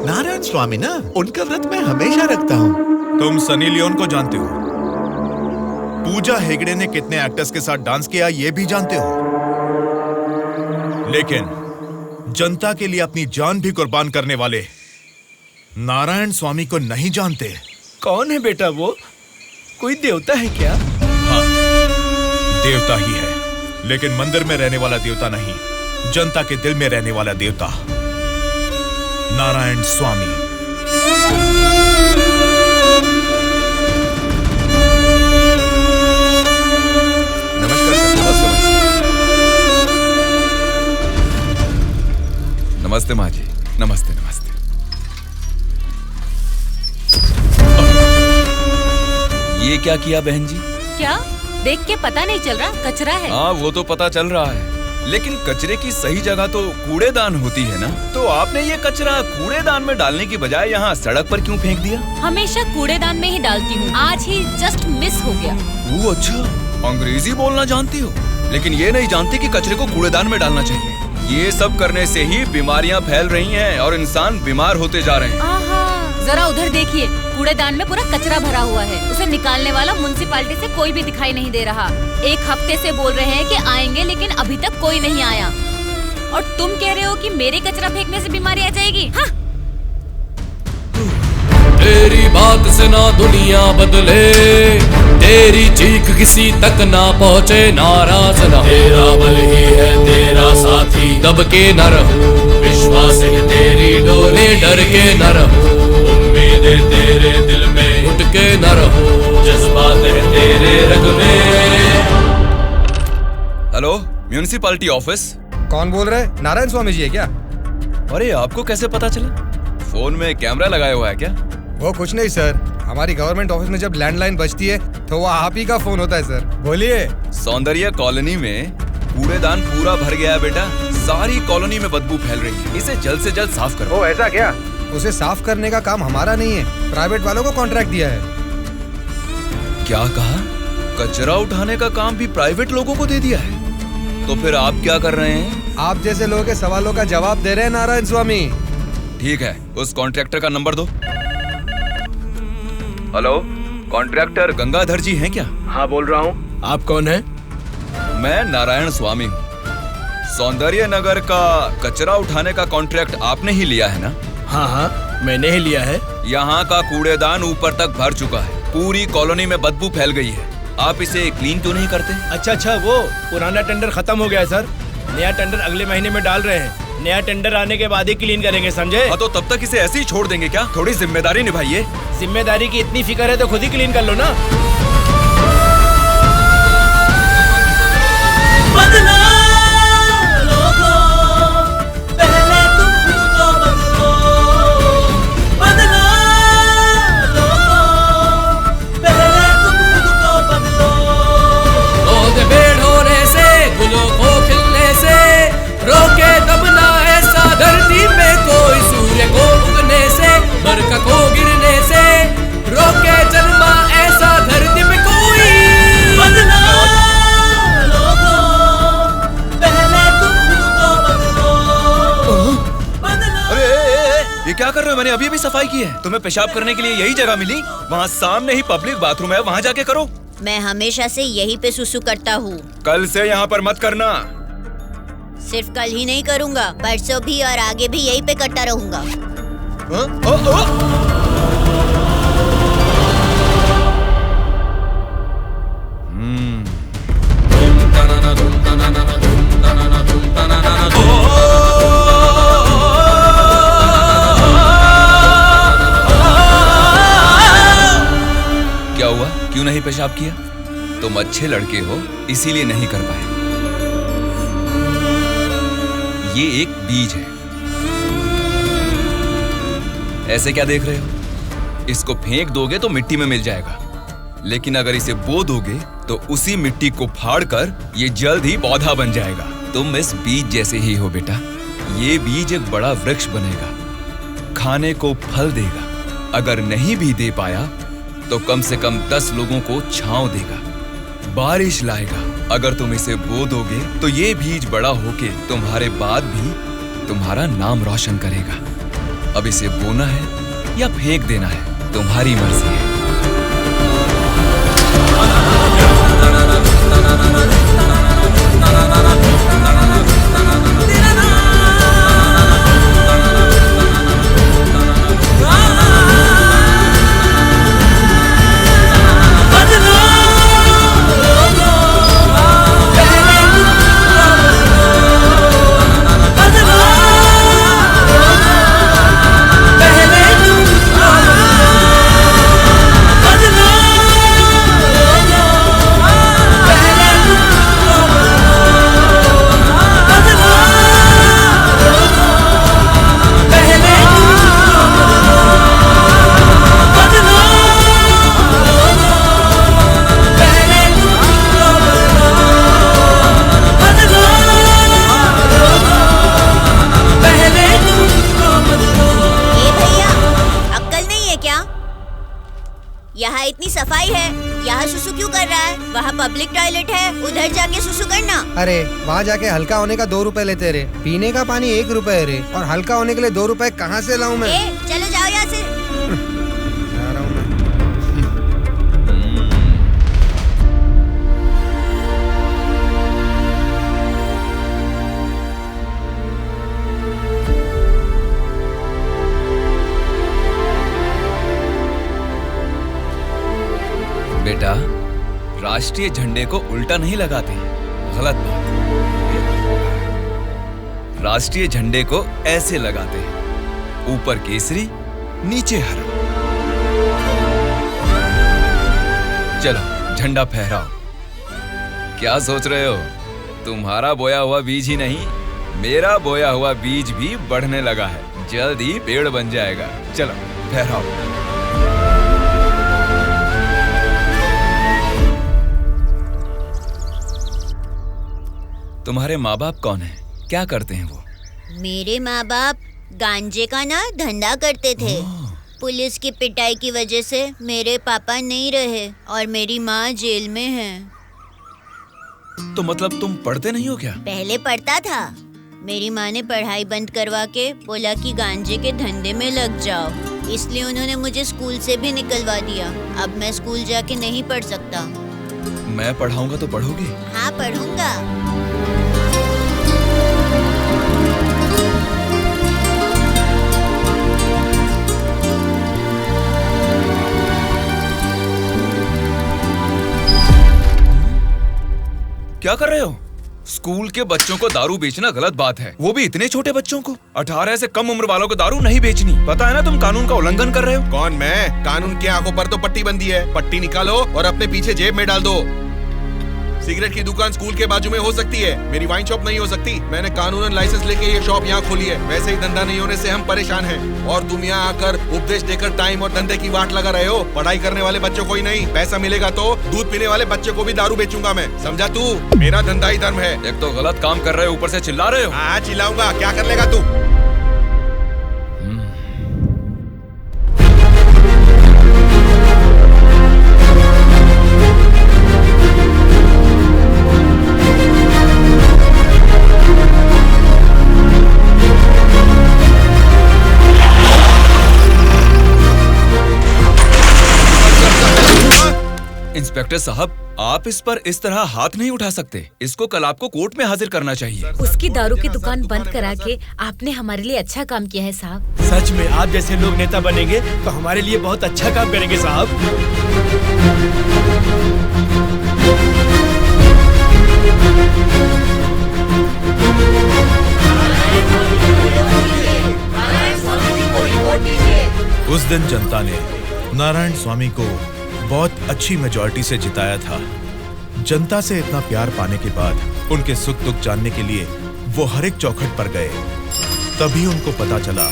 नारायण स्वामी ना, उनका व्रत मैं हमेशा रखता हूँ। तुम सनी लियोन को जानते हो? पूजा हेगड़े ने कितने एक्टर्स के साथ डांस किया ये भी जानते हो? लेकिन जनता के लिए अपनी जान भी कुर्बान करने वाले नारायण स्वामी को नहीं जानते। कौन है बेटा वो? कोई देवता है क्या? हाँ, देवता ही है, लेकिन मंदिर में रहने वाला देवता नहीं, जनता के दिल में रहने वाला देवता, नारायण स्वामी। नमस्कार सर। नमस्ते माँ जी। नमस्ते नमस्ते। ये क्या किया बहन जी? क्या देख के पता नहीं चल रहा? कचरा है। हाँ वो तो पता चल रहा है, लेकिन कचरे की सही जगह तो कूड़ेदान होती है ना। तो आपने ये कचरा कूड़ेदान में डालने की बजाय यहाँ सड़क पर क्यों फेंक दिया? हमेशा कूड़ेदान में ही डालती हूँ, आज ही जस्ट मिस हो गया। वो अच्छा, अंग्रेजी बोलना जानती हो, लेकिन ये नहीं जानती कि कचरे को कूड़ेदान में डालना चाहिए। ये सब करने से ही बीमारियां फैल रही हैं और इंसान बीमार होते जा रहे हैं। जरा उधर देखिए, कूड़ेदान में पूरा कचरा भरा हुआ है। उसे निकालने वाला म्युनिसिपैलिटी से कोई भी दिखाई नहीं दे रहा। 1 हफ्ते से बोल रहे हैं कि आएंगे, लेकिन अभी तक कोई नहीं आया। और तुम कह रहे हो कि मेरे कचरा फेंकने से बीमारी आ जाएगी? हाँ? तेरी बात से ना दुनिया बदले, तेरी चीख किसी तक ना पहुँचे, नाराज ना। तेरा बल ही है तेरा साथी, दब के न रहो, विश्वास है तेरी डोले, डर के न रहो, उम्मीदें तेरे दिल में उठ के न रहो, जज्बात है तेरे रग में। Hello, municipality office. कौन बोल रहे हैं? नारायण स्वामी जी है क्या? अरे आपको कैसे पता चला? फोन में कैमरा लगाया हुआ है क्या? वो कुछ नहीं सर, हमारी गवर्नमेंट ऑफिस में जब लैंडलाइन बजती है तो वो आप ही का फोन होता है सर। बोलिए। सौंदर्य कॉलोनी में कूड़ेदान पूरा भर गया है बेटा, सारी कॉलोनी में बदबू फैल रही है, इसे जल्द से जल्द साफ करो। ओ ऐसा क्या? उसे साफ करने का काम हमारा नहीं है, प्राइवेट वालों को कॉन्ट्रैक्ट दिया है। क्या कहा? कचरा उठाने का काम भी प्राइवेट लोगों को दे दिया है? तो फिर आप क्या कर रहे हैं? आप जैसे लोगों के सवालों का जवाब दे रहे हैं नारायण स्वामी। ठीक है, उस कॉन्ट्रैक्टर का नंबर दो। हेलो, कॉन्ट्रैक्टर गंगाधर जी हैं क्या? हाँ बोल रहा हूँ। आप कौन हैं? मैं नारायण स्वामी हूँ। सौंदर्य नगर का कचरा उठाने का कॉन्ट्रैक्ट आपने ही लिया है ना? हाँ हाँ मैंने ही लिया है। यहाँ का कूड़ेदान ऊपर तक भर चुका है, पूरी कॉलोनी में बदबू फैल गई है, आप इसे क्लीन क्यों नहीं करते? अच्छा, वो पुराना टेंडर खत्म हो गया है सर, नया टेंडर अगले महीने में डाल रहे हैं। नया टेंडर आने के बाद ही क्लीन करेंगे, समझे? हाँ तो तब तक इसे ऐसे ही छोड़ देंगे क्या? थोड़ी जिम्मेदारी निभाइए। जिम्मेदारी की इतनी फिक्र है तो खुद ही क्लीन कर लो ना। रोके दबना ऐसा धरती पे कोई, सूर्य को उगने से, बरखा को गिरने से, रोके जन्मा ऐसा धरती पे कोई। बदला लोगों, पहले तुम खुद को बदलो। अरे ये क्या कर रहे हो? मैंने अभी अभी सफाई की है। तुम्हें पेशाब करने के लिए यही जगह मिली? वहाँ सामने ही पब्लिक बाथरूम है, वहाँ जाके करो। मैं हमेशा से यहीं पे सुसु करता हूँ। कल से यहाँ पर मत करना। सिर्फ कल ही नहीं करूँगा, परसों भी और आगे भी यहीं पे करता रहूँगा। क्या हुआ? क्यों नहीं पेशाब किया? तुम अच्छे लड़के हो, इसीलिए नहीं कर पाए। ये एक बीज है। ऐसे क्या देख रहे हो? इसको फेंक दोगे तो मिट्टी में मिल जाएगा, लेकिन अगर इसे बो दोगे तो उसी मिट्टी को फाड़कर ये जल्द ही पौधा बन जाएगा। तुम इस बीज जैसे ही हो बेटा। ये बीज एक बड़ा वृक्ष बनेगा, खाने को फल देगा। अगर नहीं भी दे पाया तो कम से कम 10 लोगों को छांव देगा, बारिश लाएगा। अगर तुम इसे बो दोगे तो ये बीज बड़ा होके तुम्हारे बाद भी तुम्हारा नाम रोशन करेगा। अब इसे बोना है या फेंक देना है, तुम्हारी मर्जी है। यहाँ इतनी सफाई है, यहाँ सुसु क्यों कर रहा है? वहाँ पब्लिक टॉयलेट है, उधर जाके सुसु करना। अरे वहाँ जाके हल्का होने का 2 रुपए लेते रे, पीने का पानी 1 रुपए रे, और हल्का होने के लिए 2 रुपए कहाँ से लाऊं मैं? चलो जाओ यहाँ से। जा रहा हूँ मैं। बेटा, राष्ट्रीय झंडे को उल्टा नहीं लगाते, गलत बात। राष्ट्रीय झंडे को ऐसे लगाते हैं, ऊपर केसरी, नीचे हरा। चलो झंडा फहराओ। क्या सोच रहे हो? तुम्हारा बोया हुआ बीज ही नहीं, मेरा बोया हुआ बीज भी बढ़ने लगा है, जल्द ही पेड़ बन जाएगा। चलो फहराओ। तुम्हारे माँ बाप कौन है? क्या करते हैं वो? मेरे माँ बाप गांजे का ना धंधा करते थे। पुलिस की पिटाई की वजह से मेरे पापा नहीं रहे और मेरी माँ जेल में है। तो मतलब तुम पढ़ते नहीं हो क्या? पहले पढ़ता था, मेरी माँ ने पढ़ाई बंद करवा के बोला कि गांजे के धंधे में लग जाओ, इसलिए उन्होंने मुझे स्कूल से भी निकलवा दिया। अब मैं स्कूल जाके नहीं पढ़ सकता। मैं पढ़ाऊंगा तो पढ़ोगी? हाँ पढ़ूंगा। क्या कर रहे हो? स्कूल के बच्चों को दारू बेचना गलत बात है, वो भी इतने छोटे बच्चों को। 18 से कम उम्र वालों को दारू नहीं बेचनी। पता है ना तुम कानून का उल्लंघन कर रहे हो। कौन मैं? कानून की आंखों पर तो पट्टी बंदी है। पट्टी निकालो और अपने पीछे जेब में डाल दो। सिगरेट की दुकान स्कूल के बाजू में हो सकती है, मेरी वाइन शॉप नहीं हो सकती। मैंने कानूनन लाइसेंस लेके ये शॉप यहाँ खोली है। वैसे ही धंधा नहीं होने से हम परेशान हैं और तुम यहाँ आकर उपदेश देकर टाइम और धंधे की वाट लगा रहे हो। पढ़ाई करने वाले बच्चों को ही नहीं, पैसा मिलेगा तो दूध पीने वाले बच्चे को भी दारू बेचूंगा मैं, समझा तू? मेरा धंधा ही धर्म है। एक तो गलत काम कर रहे हो, ऊपर से चिल्ला रहे हो। हाँ चिल्लाऊंगा, क्या कर लेगा तू? इंस्पेक्टर साहब, आप इस पर इस तरह हाथ नहीं उठा सकते। इसको कल आपको कोर्ट में हाजिर करना चाहिए। उसकी दारू की दुकान बंद करा के आपने हमारे लिए अच्छा काम किया है साहब। सच में आप जैसे लोग नेता बनेंगे तो हमारे लिए बहुत अच्छा काम करेंगे साहब। उस दिन जनता ने नारायण स्वामी को बहुत अच्छी मेजॉरिटी से जिताया था। जनता से इतना प्यार पाने के बाद उनके सुख दुख जानने के लिए वो हर एक चौखट पर गए। तभी उनको पता चला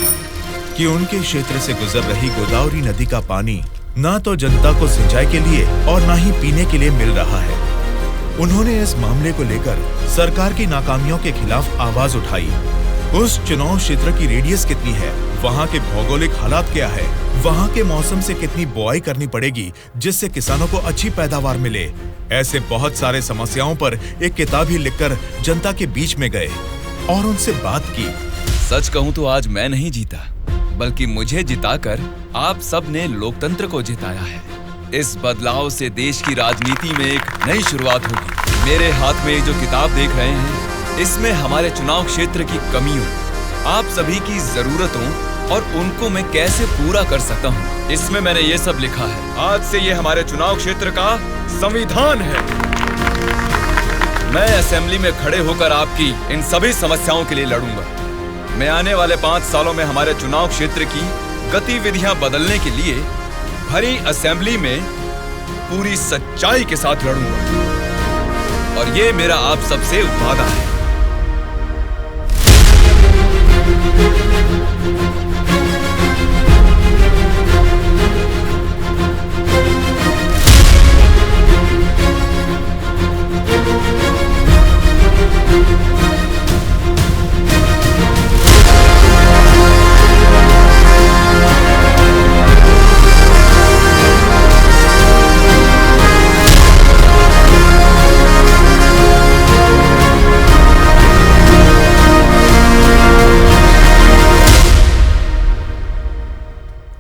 कि उनके क्षेत्र से गुजर रही गोदावरी नदी का पानी ना तो जनता को सिंचाई के लिए और ना ही पीने के लिए मिल रहा है। उन्होंने इस मामले को लेकर सरकार की नाकामियों के खिलाफ आवाज उठाई। उस चुनाव क्षेत्र की रेडियस कितनी है, वहाँ के भौगोलिक हालात क्या है, वहाँ के मौसम से कितनी बुआई करनी पड़ेगी जिससे किसानों को अच्छी पैदावार मिले, ऐसे बहुत सारे समस्याओं पर एक किताब ही लिखकर जनता के बीच में गए और उनसे बात की। सच कहूँ तो आज मैं नहीं जीता, बल्कि मुझे जिताकर आप सब ने लोकतंत्र को जिताया है। इस बदलाव से देश की राजनीति में एक नई शुरुआत होगी। मेरे हाथ में ये जो किताब देख रहे हैं, इसमें हमारे चुनाव क्षेत्र की कमियों, आप सभी की जरूरतों और उनको मैं कैसे पूरा कर सकता हूँ, इसमें मैंने ये सब लिखा है। आज से ये हमारे चुनाव क्षेत्र का संविधान है। मैं असेंबली में खड़े होकर आपकी इन सभी समस्याओं के लिए लड़ूंगा। मैं आने वाले 5 सालों में हमारे चुनाव क्षेत्र की गतिविधियां बदलने के लिए भरी असेंबली में पूरी सच्चाई के साथ लड़ूंगा और ये मेरा आप सबसे वादा है।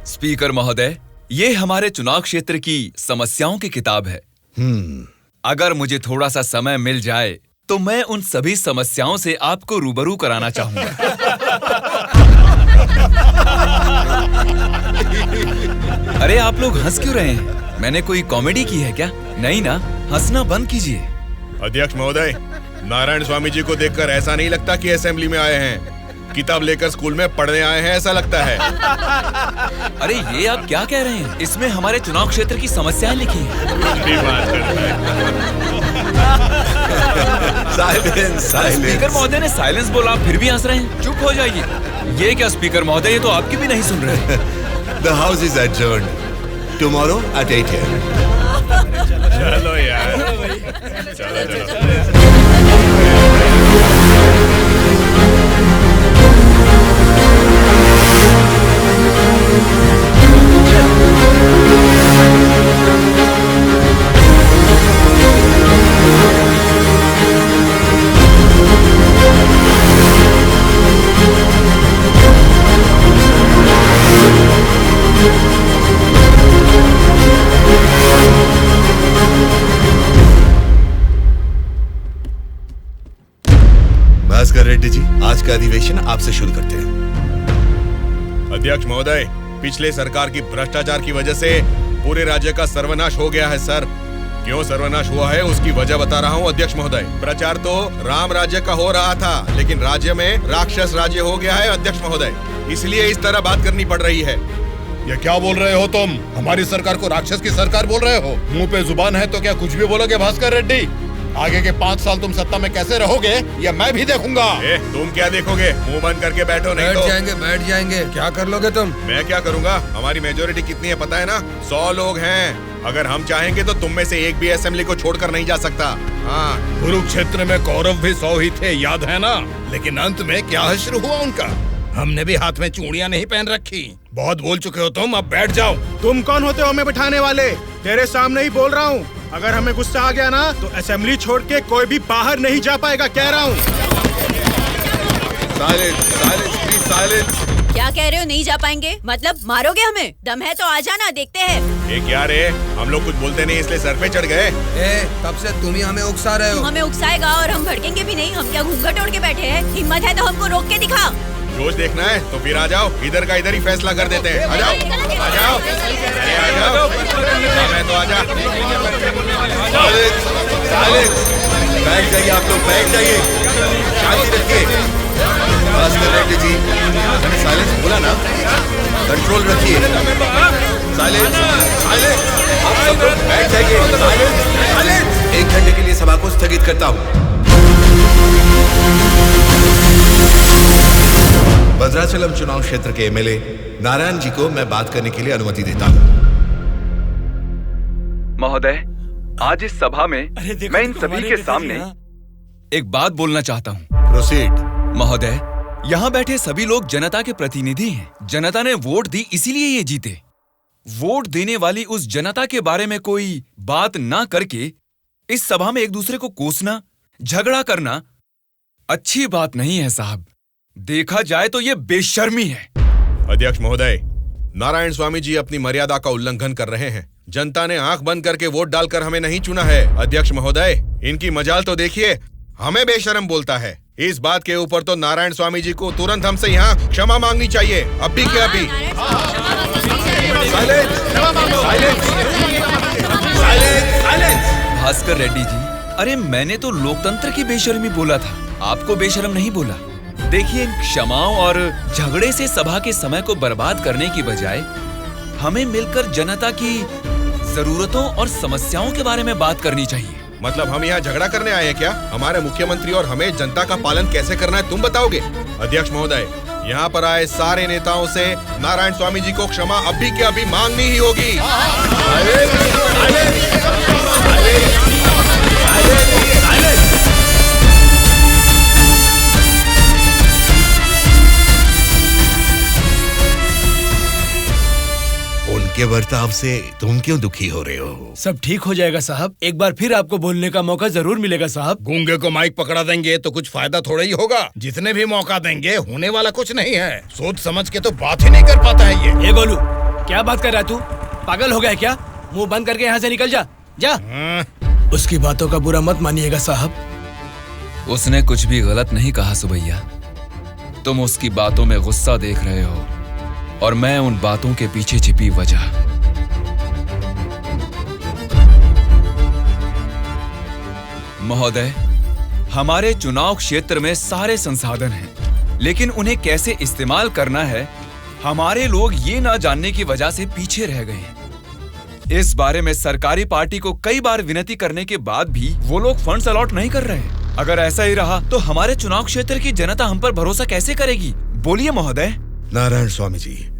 स्पीकर महोदय, ये हमारे चुनाव क्षेत्र की समस्याओं की किताब है। अगर मुझे थोड़ा सा समय मिल जाए तो मैं उन सभी समस्याओं से आपको रूबरू कराना चाहूंगा। अरे आप लोग हंस क्यों रहे हैं? मैंने कोई कॉमेडी की है क्या? नहीं ना, हंसना बंद कीजिए। अध्यक्ष महोदय, नारायण स्वामी जी को देखकर ऐसा नहीं लगता कि असेंबली में आए हैं, किताब लेकर स्कूल में पढ़ने आए हैं ऐसा लगता है। अरे ये आप क्या कह रहे हैं? इसमें हमारे चुनाव क्षेत्र की समस्याएं लिखी हैं। स्पीकर महोदय ने साइलेंस बोला, फिर भी हंस रहे हैं। चुप हो जाइए। ये क्या स्पीकर महोदय, ये तो आपकी भी नहीं सुन रहे। The house is adjourned. Tomorrow at 8 AM. चलो यार, चलो। भास्कर रेड्डी जी, आज का अधिवेशन आपसे शुरू करते हैं। अध्यक्ष महोदय, पिछले सरकार की भ्रष्टाचार की वजह से पूरे राज्य का सर्वनाश हो गया है सर। क्यों सर्वनाश हुआ है उसकी वजह बता रहा हूँ अध्यक्ष महोदय। प्रचार तो राम राज्य का हो रहा था, लेकिन राज्य में राक्षस राज्य हो गया है अध्यक्ष महोदय, इसलिए इस तरह बात करनी पड़ रही है। ये क्या बोल रहे हो तुम? हमारी सरकार को राक्षस की सरकार बोल रहे हो? मुंह पे जुबान है तो क्या कुछ भी बोलोगे भास्कर रेड्डी? आगे के 5 साल तुम सत्ता में कैसे रहोगे ये मैं भी देखूंगा। तुम क्या देखोगे? मुंह बंद करके बैठो, नहीं तो बैठ जाएंगे। क्या कर लोगे तुम? मैं क्या करूंगा? हमारी मेजोरिटी कितनी है पता है ना? 100 लोग हैं। अगर हम चाहेंगे तो तुम में से एक भी असेंबली को छोड़कर नहीं जा सकता। हाँ, कुरुक्षेत्र में कौरव भी 100 ही थे, याद है ना? लेकिन अंत में क्या हश्र हुआ उनका? हमने भी हाथ में चूड़ियां नहीं पहन रखी। बहुत बोल चुके हो तुम, अब बैठ जाओ। तुम कौन होते हो हमें बिठाने वाले? तेरे सामने ही बोल रहा हूँ, अगर हमें गुस्सा आ गया ना तो असेंबली छोड़ के कोई भी बाहर नहीं जा पाएगा, कह रहा हूँ। Silence, silence, please silence. क्या कह रहे हो? नहीं जा पाएंगे मतलब मारोगे हमें? दम है तो आ जाना, देखते हैं। ये क्या रे, हम लोग कुछ बोलते नहीं इसलिए सर पे चढ़ गए। तब से तुम ही हमें उकसा रहे तू हो। हमें उकसाएगा और हम भड़केंगे भी नहीं? हम क्या घूंघट ओढ़ के बैठे हैं? हिम्मत है तो हमको रोक के दिखा। रोज देखना है तो फिर आ जाओ, इधर का इधर ही फैसला कर देते हैं। आ जाओ, आ जाओ, अरे आ जाओ, मैं तो आ जा। बैठ जाइए आप लोग, बैठ जाइए, शांति रखिए। भास्कर रेड्डी जी, मैंने साइलेंस बोला ना, कंट्रोल रखिए। साइलेंस, साइलेंस, आप सब लोग बैठ जाइए। Silence, silence. 1 घंटे के लिए सभा को स्थगित करता हूँ। भद्राचलम चुनाव क्षेत्र के एमएलए नारायण जी को मैं बात करने के लिए अनुमति देता हूँ। महोदय, आज इस सभा में मैं इन सभी के सामने एक बात बोलना चाहता हूँ। प्रोसीड। महोदय, यहाँ बैठे सभी लोग जनता के प्रतिनिधि हैं। जनता ने वोट दी इसीलिए ये जीते। वोट देने वाली उस जनता के बारे में कोई बात ना करके इस सभा में एक दूसरे को कोसना, झगड़ा करना अच्छी बात नहीं है साहब। देखा जाए तो ये बेशर्मी है। अध्यक्ष महोदय, नारायण स्वामी जी अपनी मर्यादा का उल्लंघन कर रहे हैं। जनता ने आंख बंद करके वोट डालकर हमें नहीं चुना है। अध्यक्ष महोदय, इनकी मजाल तो देखिए, हमें बेशरम बोलता है। इस बात के ऊपर तो नारायण स्वामी जी को तुरंत हमसे यहाँ क्षमा मांगनी चाहिए, अभी के अभी। भास्कर रेड्डी जी, अरे मैंने तो लोकतंत्र की बेशर्मी बोला था, आपको बेशरम नहीं बोला। देखिए, इन क्षमाओं और झगड़े से सभा के समय को बर्बाद करने की बजाय हमें मिलकर जनता की जरूरतों और समस्याओं के बारे में बात करनी चाहिए। मतलब हम यहाँ झगड़ा करने आए हैं क्या? हमारे मुख्यमंत्री और हमें जनता का पालन कैसे करना है तुम बताओगे? अध्यक्ष महोदय, यहाँ पर आए सारे नेताओं से नारायण स्वामी जी को क्षमा अभी के अभी मांगनी ही होगी। उनके बर्ताव से तुम क्यों दुखी हो रहे हो? सब ठीक हो जाएगा साहब, एक बार फिर आपको बोलने का मौका जरूर मिलेगा साहब। गूंगे को माइक पकड़ा देंगे तो कुछ फायदा थोड़ा ही होगा। जितने भी मौका देंगे होने वाला कुछ नहीं है। सोच समझ के तो बात ही नहीं कर पाता है ये गोलू, क्या बात कर रहा है तू? पागल हो गया है क्या? मुंह बंद करके यहाँ से निकल जा, जा। उसकी बातों का बुरा मत मानिएगा साहब। उसने कुछ भी गलत नहीं कहा सुबैया। तुम उसकी बातों में गुस्सा देख रहे हो और मैं उन बातों के पीछे छिपी वजह। महोदय, हमारे चुनाव क्षेत्र में सारे संसाधन हैं, लेकिन उन्हें कैसे इस्तेमाल करना है हमारे लोग ये ना जानने की वजह से पीछे रह गए हैं। इस बारे में सरकारी पार्टी को कई बार विनती करने के बाद भी वो लोग फंड्स अलॉट नहीं कर रहे। अगर ऐसा ही रहा तो हमारे चुनाव क्षेत्र की जनता हम पर भरोसा कैसे करेगी? बोलिए महोदय। नारायण स्वामी जी,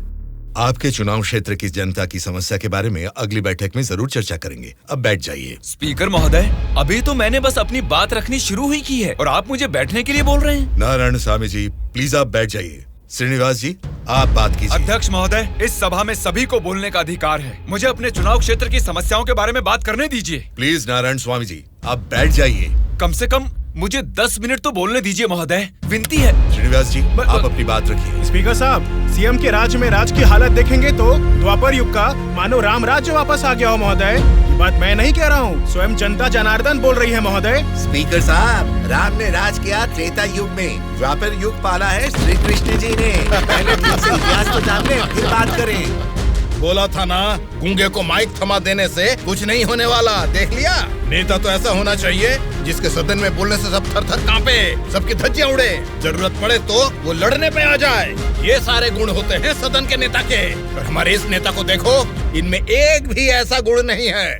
आपके चुनाव क्षेत्र की जनता की समस्या के बारे में अगली बैठक में जरूर चर्चा करेंगे। अब बैठ जाइए। स्पीकर महोदय, अभी तो मैंने बस अपनी बात रखनी शुरू ही की है और आप मुझे बैठने के लिए बोल रहे हैं। नारायण स्वामी जी, प्लीज आप बैठ जाइए। श्रीनिवास जी, आप बात कीजिए। अध्यक्ष महोदय, इस सभा में सभी को बोलने का अधिकार है। मुझे अपने चुनाव क्षेत्र की समस्याओं के बारे में बात करने दीजिए। प्लीज नारायण स्वामी जी, आप बैठ जाइए। कम से कम मुझे 10 मिनट तो बोलने दीजिए महोदय, विनती है। श्रीनिवास जी, आप अपनी बात रखिए। स्पीकर साहब, सीएम के राज में राज की हालत देखेंगे तो द्वापर युग का मानो राम राज्य वापस आ गया हो महोदय। ये बात मैं नहीं कह रहा हूँ, स्वयं जनता जनार्दन बोल रही है महोदय। स्पीकर साहब, राम ने राज किया त्रेता युग में, द्वापर युग पाला है श्री कृष्ण जी ने। पहले ठीक से इतिहास को जान ले, फिर बात करें। बोला था ना, गूंगे को माइक थमा देने से कुछ नहीं होने वाला। देख लिया, नेता तो ऐसा होना चाहिए जिसके सदन में बोलने से सब थर थर कांपे, सबकी धज्जियां उड़े, जरूरत पड़े तो वो लड़ने पे आ जाए। ये सारे गुण होते हैं सदन के नेता के। और हमारे इस नेता को देखो, इनमें एक भी ऐसा गुण नहीं है।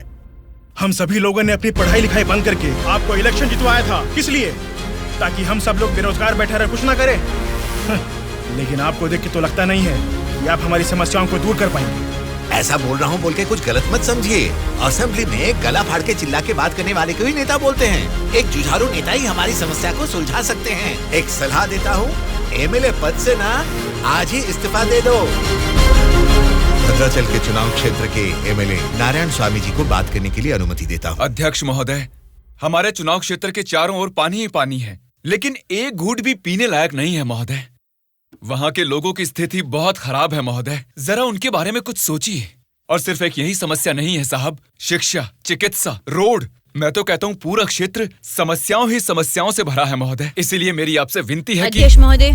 हम सभी लोगों ने अपनी पढ़ाई लिखाई बंद करके आपको इलेक्शन जितवाया था, किस लिए? ताकि हम सब लोग बेरोजगार बैठे रहे, कुछ ना करें। लेकिन आपको देख के तो लगता नहीं है कि आप हमारी समस्याओं को दूर कर पाएंगे। ऐसा बोल रहा हूँ बोल के कुछ गलत मत समझिए। असेंबली में गला फाड़ के चिल्ला के बात करने वाले को ही नेता बोलते हैं। एक जुझारू नेता ही हमारी समस्या को सुलझा सकते हैं। एक सलाह देता हूँ, एमएलए पद से ना आज ही इस्तीफा दे दो। भद्राचल के चुनाव क्षेत्र के एमएलए नारायण स्वामी जी को बात करने के लिए अनुमति देता हूँ। अध्यक्ष महोदय, हमारे चुनाव क्षेत्र के चारों ओर पानी ही पानी है, लेकिन एक घूंट भी पीने लायक नहीं है महोदय। वहाँ के लोगों की स्थिति बहुत खराब है महोदय। जरा उनके बारे में कुछ सोचिए। और सिर्फ एक यही समस्या नहीं है साहब, शिक्षा, चिकित्सा, रोड, मैं तो कहता हूँ पूरा क्षेत्र समस्याओं ही समस्याओं से भरा है महोदय। इसीलिए मेरी आपसे विनती है कि अध्यक्ष महोदय,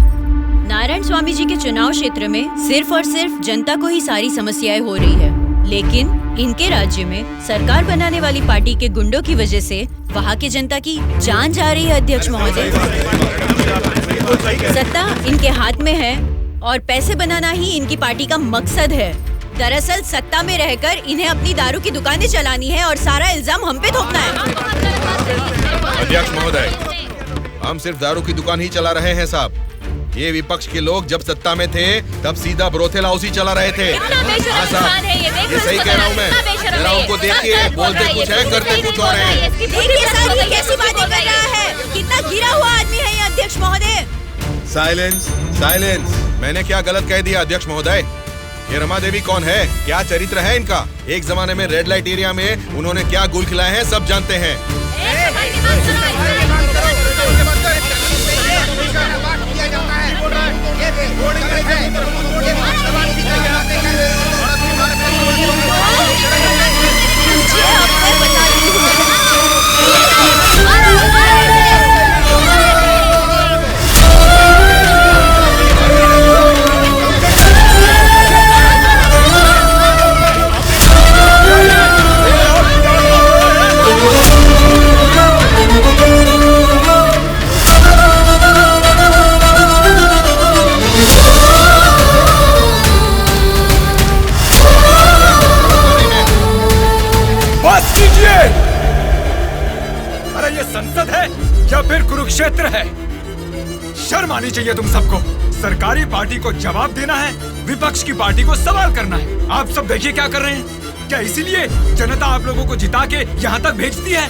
नारायण स्वामी जी के चुनाव क्षेत्र में सिर्फ और सिर्फ जनता को ही सारी समस्याएं हो रही है, लेकिन इनके राज्य में सरकार बनाने वाली पार्टी के गुंडों की वजह से वहाँ की जनता की जान जा रही है। अध्यक्ष महोदय, सत्ता इनके हाथ में है और पैसे बनाना ही इनकी पार्टी का मकसद है। दरअसल सत्ता में रहकर इन्हें अपनी दारू की दुकानें चलानी है और सारा इल्जाम हम पे थोपना है। अध्यक्ष महोदय, हम सिर्फ दारू की दुकान ही चला रहे हैं साहब। ये विपक्ष के लोग जब सत्ता में थे तब सीधा ब्रोथेल हाउस ही चला रहे थे। हाँ साहब, ये सही कह रहा हूँ मैं। जरा उनको देखिए, बोलते कुछ है करते कुछ और है। देखिए सर, ये कैसी बातें कर रहा है, कितना गिरा हुआ आदमी है ये अध्यक्ष महोदय। Silence, silence. मैंने क्या गलत कह दिया अध्यक्ष महोदय? ये रमा देवी कौन है, क्या चरित्र है इनका? एक जमाने में रेड लाइट एरिया में उन्होंने क्या गुल खिलाए हैं सब जानते हैं। अरे ये संसद है या फिर कुरुक्षेत्र है? शर्म आनी चाहिए तुम सबको। सरकारी पार्टी को जवाब देना है, विपक्ष की पार्टी को सवाल करना है। आप सब देखिए क्या कर रहे हैं। क्या इसीलिए जनता आप लोगों को जिता के यहाँ तक भेजती है?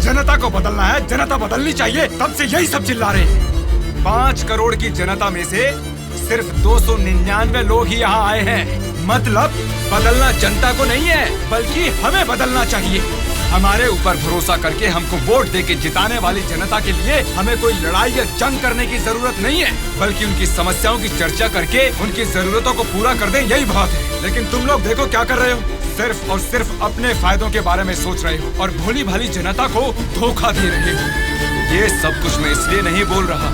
जनता को बदलना है, जनता बदलनी चाहिए, तब से यही सब चिल्ला रहे हैं। 5 करोड़ की जनता में से सिर्फ 299 लोग ही यहाँ आए हैं। मतलब बदलना जनता को नहीं है, बल्कि हमें बदलना चाहिए। हमारे ऊपर भरोसा करके हमको वोट देके जिताने वाली जनता के लिए हमें कोई लड़ाई या जंग करने की जरूरत नहीं है, बल्कि उनकी समस्याओं की चर्चा करके उनकी जरूरतों को पूरा कर दें, यही बहुत है। लेकिन तुम लोग देखो क्या कर रहे हो, सिर्फ और सिर्फ अपने फायदों के बारे में सोच रहे हो और भोली भाली जनता को धोखा दे रहे हो। ये सब कुछ मैं इसलिए नहीं बोल रहा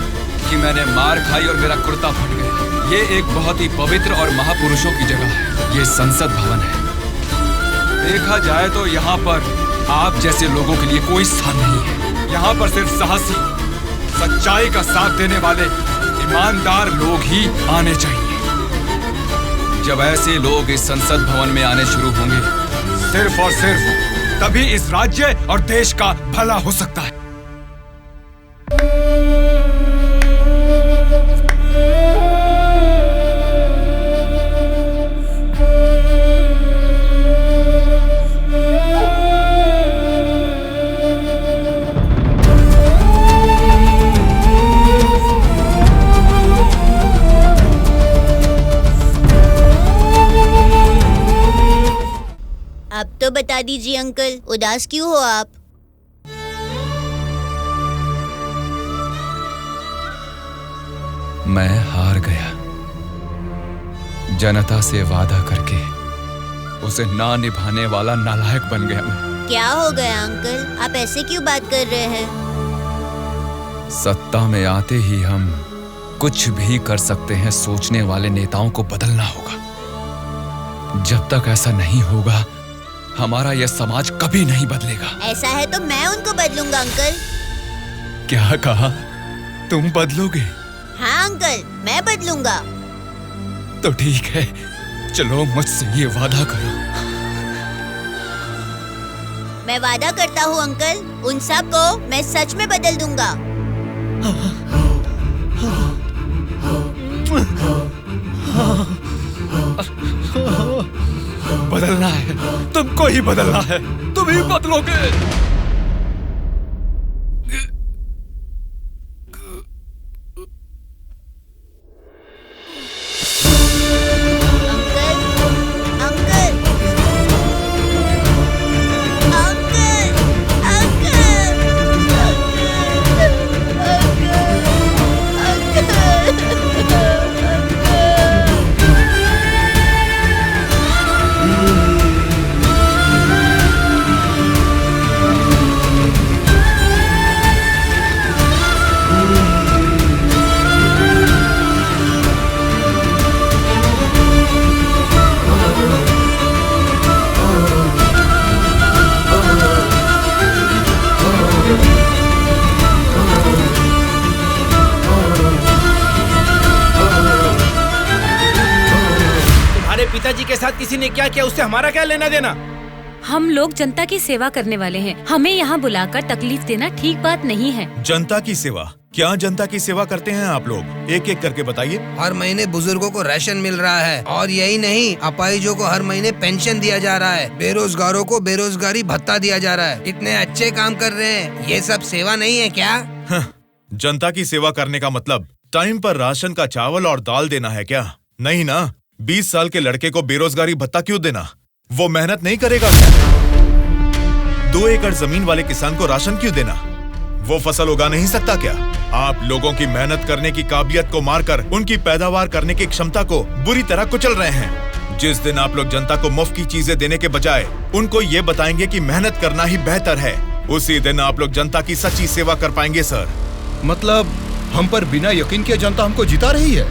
कि मैंने मार खाई और मेरा कुर्ता फट गया। ये एक बहुत ही पवित्र और महापुरुषों की जगह है, ये संसद भवन है। देखा जाए तो यहाँ पर आप जैसे लोगों के लिए कोई स्थान नहीं है। यहाँ पर सिर्फ साहसी, सच्चाई का साथ देने वाले ईमानदार लोग ही आने चाहिए। जब ऐसे लोग इस संसद भवन में आने शुरू होंगे, सिर्फ और सिर्फ तभी इस राज्य और देश का भला हो सकता है। अब तो बता दीजिए अंकल, उदास क्यों हो आप? मैं हार गया। जनता से वादा करके उसे ना निभाने वाला नालायक बन गया मैं। क्या हो गया अंकल, आप ऐसे क्यों बात कर रहे हैं? सत्ता में आते ही हम कुछ भी कर सकते हैं सोचने वाले नेताओं को बदलना होगा। जब तक ऐसा नहीं होगा, हमारा यह समाज कभी नहीं बदलेगा। ऐसा है तो मैं उनको बदलूंगा अंकल। क्या कहा? तुम बदलोगे? हाँ अंकल, मैं बदलूंगा। तो ठीक है, चलो मुझसे ये वादा करो। मैं वादा करता हूँ अंकल, उन सब को मैं सच में बदल दूंगा। बदलना है, तुमको ही बदलना है, तुम ही बदलोगे। जनता जी के साथ किसी ने क्या किया उससे हमारा क्या लेना देना? हम लोग जनता की सेवा करने वाले हैं, हमें यहाँ बुलाकर तकलीफ देना ठीक बात नहीं है। जनता की सेवा? क्या जनता की सेवा करते हैं आप लोग? एक एक करके बताइए। हर महीने बुजुर्गों को राशन मिल रहा है, और यही नहीं, अपाहिजों को हर महीने पेंशन दिया जा रहा है, बेरोजगारों को बेरोजगारी भत्ता दिया जा रहा है। इतने अच्छे काम कर रहे हैं, ये सब सेवा नहीं है क्या? जनता की सेवा करने का मतलब टाइम पर राशन का चावल और दाल देना है क्या? नहीं ना। 20 साल के लड़के को बेरोजगारी भत्ता क्यों देना? वो मेहनत नहीं करेगा क्या? 2 एकड़ जमीन वाले किसान को राशन क्यों देना? वो फसल उगा नहीं सकता क्या? आप लोगों की मेहनत करने की काबिलियत को मारकर उनकी पैदावार करने की क्षमता को बुरी तरह कुचल रहे हैं। जिस दिन आप लोग जनता को मुफ्त की चीजें देने के बजाय उनको ये बताएंगे कि मेहनत करना ही बेहतर है, उसी दिन आप लोग जनता की सच्ची सेवा कर पाएंगे सर। मतलब हम पर बिना यकीन के जनता हमको जिता रही है।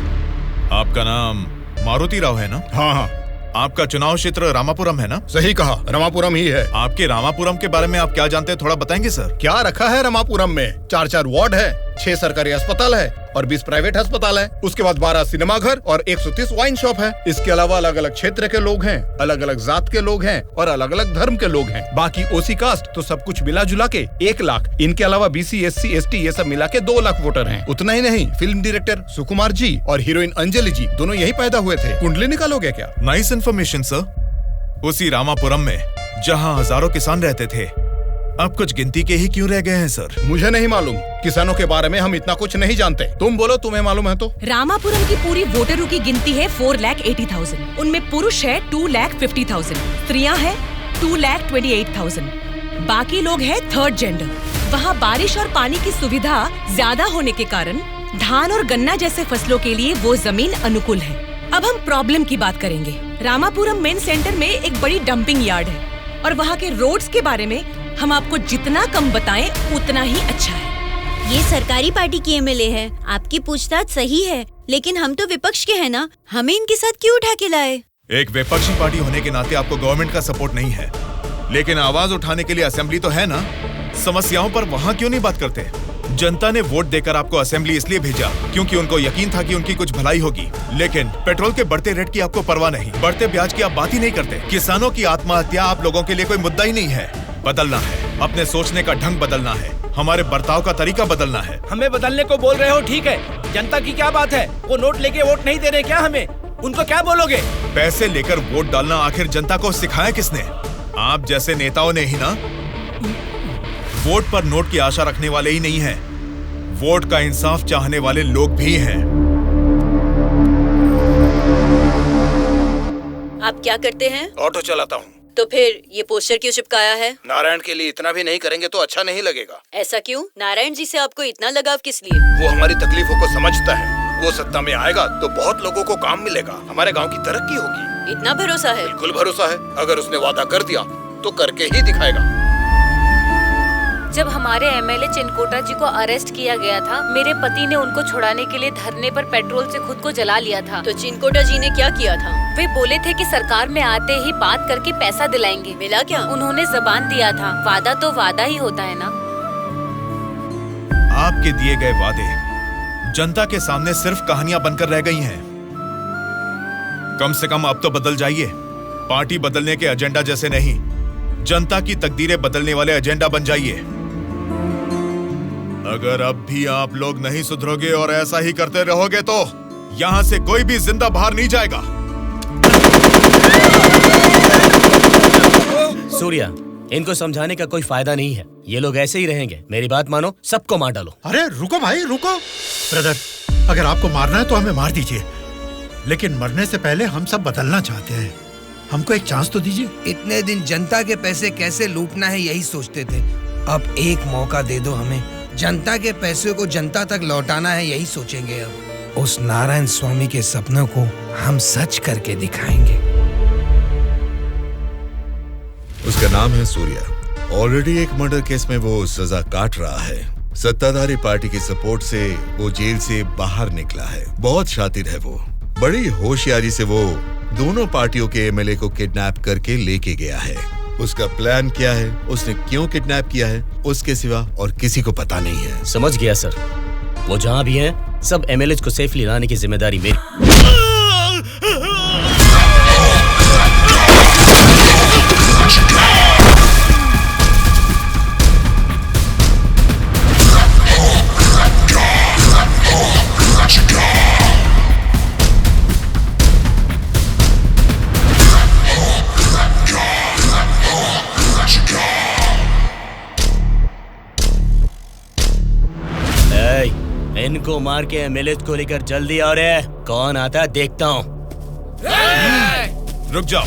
आपका नाम मारुति राव है ना? हाँ हाँ। आपका चुनाव क्षेत्र रामापुरम है ना? सही कहा, रामापुरम ही है। आपके रामापुरम के बारे में आप क्या जानते हैं, थोड़ा बताएंगे सर? क्या रखा है रामापुरम में? 4 वार्ड है, 6 सरकारी अस्पताल है और 20 प्राइवेट अस्पताल है। उसके बाद 12 सिनेमा घर और 130 वाइन शॉप है। इसके अलावा अलग अलग क्षेत्र के लोग हैं, अलग अलग जात के लोग हैं और अलग अलग धर्म के लोग हैं। बाकी ओसी कास्ट तो सब कुछ मिला जुला के 1 लाख। इनके अलावा BC SC ST ये सब मिला के 2 लाख वोटर हैं। उतना ही नहीं, फिल्म डायरेक्टर सुकुमार जी और हीरोइन अंजलि जी दोनों यही पैदा हुए थे। कुंडली निकालोगे क्या? Nice information sir. उसी रामापुरम में जहाँ हजारों किसान रहते थे, अब कुछ गिनती के ही क्यों रह गए हैं सर? मुझे नहीं मालूम, किसानों के बारे में हम इतना कुछ नहीं जानते। तुम बोलो, तुम्हें मालूम है तो? रामापुरम की पूरी वोटरों की गिनती है 4,80,000। उनमें पुरुष है 2,50,000, स्त्रियां हैं 2,28,000, बाकी लोग हैं 3rd जेंडर। वहाँ बारिश और पानी की सुविधा ज्यादा होने के कारण धान और गन्ना जैसे फसलों के लिए वो जमीन अनुकूल है। अब हम प्रॉब्लम की बात करेंगे। रामापुरम मेन सेंटर में एक बड़ी डंपिंग यार्ड है और वहाँ के रोड्स के बारे में हम आपको जितना कम बताएं उतना ही अच्छा है। ये सरकारी पार्टी की MLA है, आपकी पूछताछ सही है, लेकिन हम तो विपक्ष के हैं ना, हमें इनके साथ क्यों उठा के लाए? एक विपक्षी पार्टी होने के नाते आपको गवर्नमेंट का सपोर्ट नहीं है, लेकिन आवाज उठाने के लिए असेंबली तो है ना। समस्याओं पर वहाँ क्यों नहीं बात करते? जनता ने वोट देकर आपको असेंबली इसलिए भेजा क्योंकि उनको यकीन था कि उनकी कुछ भलाई होगी, लेकिन पेट्रोल के बढ़ते रेट की आपको परवाह नहीं, बढ़ते ब्याज की आप बात ही नहीं करते। किसानों की आत्महत्या आप लोगों के लिए कोई मुद्दा ही नहीं है। बदलना है, अपने सोचने का ढंग बदलना है, हमारे बर्ताव का तरीका बदलना है। हमें बदलने को बोल रहे हो, ठीक है, जनता की क्या बात है? वो नोट लेके वोट नहीं दे रहे क्या हमें? उनको क्या बोलोगे? पैसे लेकर वोट डालना आखिर जनता को सिखाया किसने? आप जैसे नेताओं ने ही ना। वोट पर नोट की आशा रखने वाले ही नहीं हैं, वोट का इंसाफ चाहने वाले लोग भी हैं। आप क्या करते हैं? ऑटो चलाता हूँ। तो फिर ये पोस्टर क्यों चिपकाया है? नारायण के लिए इतना भी नहीं करेंगे तो अच्छा नहीं लगेगा। ऐसा क्यों? नारायण जी से आपको इतना लगाव किस लिए? वो हमारी तकलीफों को समझता है। वो सत्ता में आएगा तो बहुत लोगों को काम मिलेगा, हमारे गांव की तरक्की होगी। इतना भरोसा है? बिल्कुल भरोसा है। अगर उसने वादा कर दिया तो करके ही दिखाएगा। जब हमारे MLA चिनकोटा जी को अरेस्ट किया गया था, मेरे पति ने उनको छुड़ाने के लिए धरने पर पेट्रोल से खुद को जला लिया था। तो चिनकोटा जी ने क्या किया था? वे बोले थे कि सरकार में आते ही बात करके पैसा दिलाएंगे। मिला क्या? उन्होंने जबान दिया था, वादा तो वादा ही होता है ना। आपके दिए गए वादे जनता के सामने सिर्फ कहानियां बनकर रह गई हैं। कम से कम अब तो बदल जाइए। पार्टी बदलने के एजेंडा जैसे नहीं, जनता की तकदीरें बदलने वाले एजेंडा बन जाइए। अगर अब भी आप लोग नहीं सुधरोगे और ऐसा ही करते रहोगे तो यहाँ से कोई भी जिंदा बाहर नहीं जाएगा। सूर्या, इनको समझाने का कोई फायदा नहीं है, ये लोग ऐसे ही रहेंगे। मेरी बात मानो, सबको मार डालो। अरे रुको भाई, रुको। ब्रदर, अगर आपको मारना है तो हमें मार दीजिए, लेकिन मरने से पहले हम सब बदलना चाहते हैं। हमको एक चांस तो दीजिए। इतने दिन जनता के पैसे कैसे लूटना है यही सोचते थे, अब एक मौका दे दो हमें। जनता के पैसे को जनता तक लौटाना है यही सोचेंगे। अब उस नारायण स्वामी के सपनों को हम सच करके दिखाएंगे। उसका नाम है सूर्या। ऑलरेडी एक मर्डर केस में वो सजा काट रहा है। सत्ताधारी पार्टी की सपोर्ट से वो जेल से बाहर निकला है। बहुत शातिर है वो। बड़ी होशियारी से वो दोनों पार्टियों के MLA को किडनैप करके लेके गया है। उसका प्लान क्या है, उसने क्यों किडनैप किया है, उसके सिवा और किसी को पता नहीं है। समझ गया सर। वो जहाँ भी हैं, सब MLAs को सेफली लाने की जिम्मेदारी मेरी। इनको मार के एमएलए को लेकर जल्दी आओ रे। कौन आता है देखता हूँ। रुक जाओ।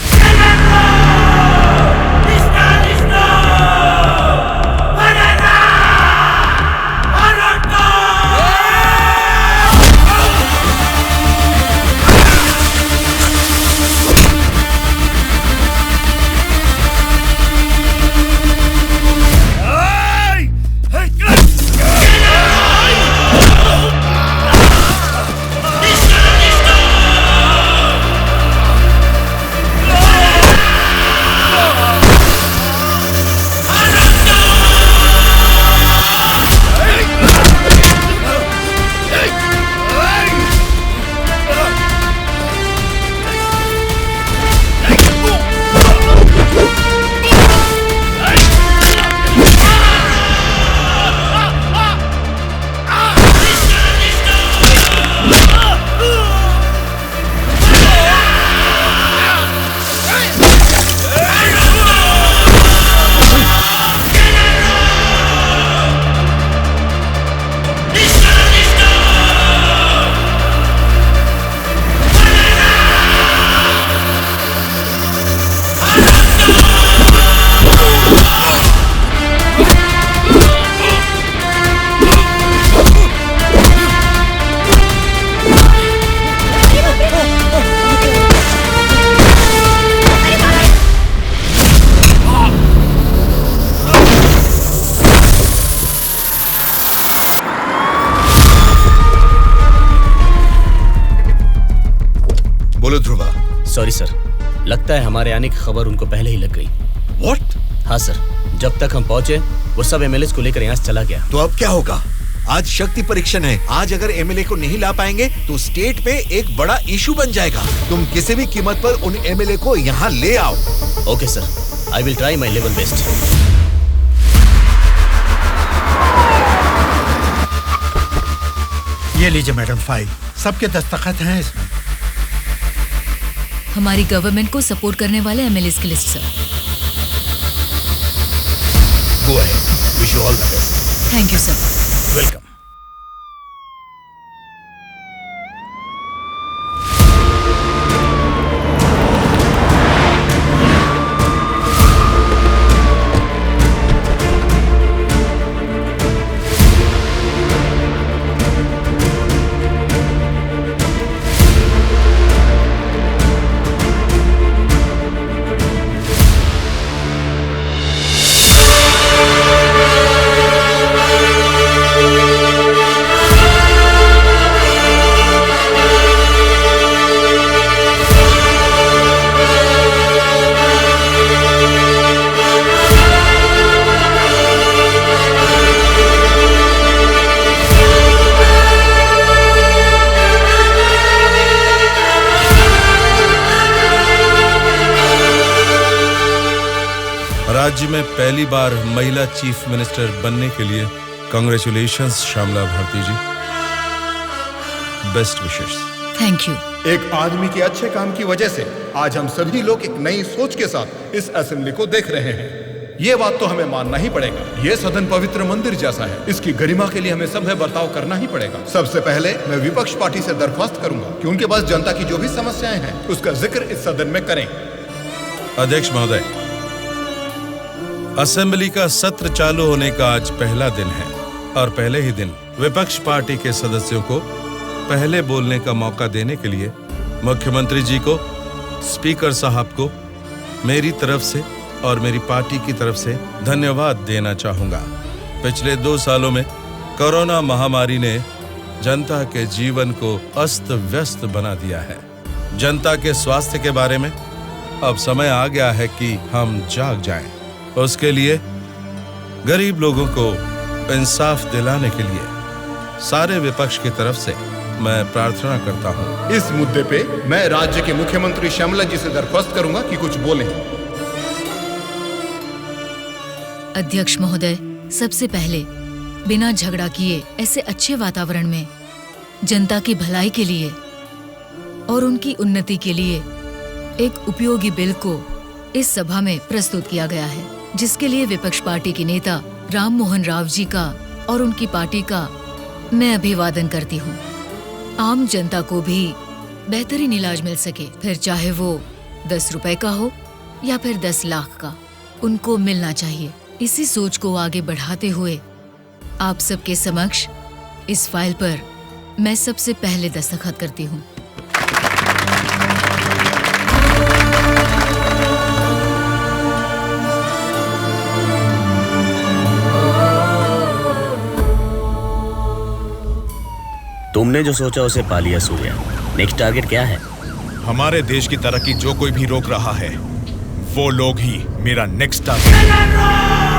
सॉरी सर, लगता है हमारे आने की खबर उनको पहले ही लग गई। What? हाँ सर, जब तक हम पहुंचे वो सब एमएलए को लेकर यहाँ से चला गया। तो अब क्या होगा? आज शक्ति परीक्षण है। आज अगर एमएलए को नहीं ला पाएंगे तो स्टेट में एक बड़ा इशू बन जाएगा। तुम किसी भी कीमत पर उन एमएलए को यहाँ ले आओ। Okay sir, I will try my level best. ये लीजिए मैडम फाइल, सबके दस्तखत हैं इसमें। हमारी गवर्नमेंट को सपोर्ट करने वाले एमएलए की list sir. Go ahead, wish you all the best. Thank you sir. Welcome. राज्य में पहली बार महिला चीफ मिनिस्टर बनने के लिए congratulations Shyamala Bharati ji. Best wishes. Thank you. एक आदमी के अच्छे काम की वजह से आज हम सभी लोग एक नई सोच के साथ इस असेंबली को देख रहे हैं। ये बात तो हमें मानना ही पड़ेगा। ये सदन पवित्र मंदिर जैसा है। इसकी गरिमा के लिए हमें सभ्य बर्ताव करना ही पड़ेगा। सबसे पहले मैं विपक्ष पार्टी से दरख्वास्त करूंगा कि उनके पास जनता की जो भी समस्याएं हैं उसका जिक्र इस सदन में करें। अध्यक्ष महोदय, असेंबली का सत्र चालू होने का आज पहला दिन है और पहले ही दिन विपक्ष पार्टी के सदस्यों को पहले बोलने का मौका देने के लिए मुख्यमंत्री जी को, स्पीकर साहब को मेरी तरफ से और मेरी पार्टी की तरफ से धन्यवाद देना चाहूंगा। पिछले 2 सालों में कोरोना महामारी ने जनता के जीवन को अस्त व्यस्त बना दिया है। जनता के स्वास्थ्य के बारे में अब समय आ गया है कि हम जाग जाएं। उसके लिए गरीब लोगों को इंसाफ दिलाने के लिए सारे विपक्ष की तरफ से मैं प्रार्थना करता हूं। इस मुद्दे पे मैं राज्य के मुख्यमंत्री श्यामला जी से दरख्वास्त करूंगा कि कुछ बोलें। अध्यक्ष महोदय, सबसे पहले बिना झगड़ा किए ऐसे अच्छे वातावरण में जनता की भलाई के लिए और उनकी उन्नति के लिए एक उपयोगी बिल को इस सभा में प्रस्तुत किया गया है, जिसके लिए विपक्ष पार्टी के नेता राम मोहन राव जी का और उनकी पार्टी का मैं अभिवादन करती हूँ आम जनता को भी बेहतरीन इलाज मिल सके, फिर चाहे वो 10 रुपए का हो या फिर 10 लाख का, उनको मिलना चाहिए। इसी सोच को आगे बढ़ाते हुए आप सबके समक्ष इस फाइल पर मैं सबसे पहले दस्तखत करती हूँ। तुमने जो सोचा उसे पा लिया सूर्या। नेक्स्ट टारगेट क्या है? हमारे देश की तरक्की जो कोई भी रोक रहा है वो लोग ही मेरा नेक्स्ट टारगेट।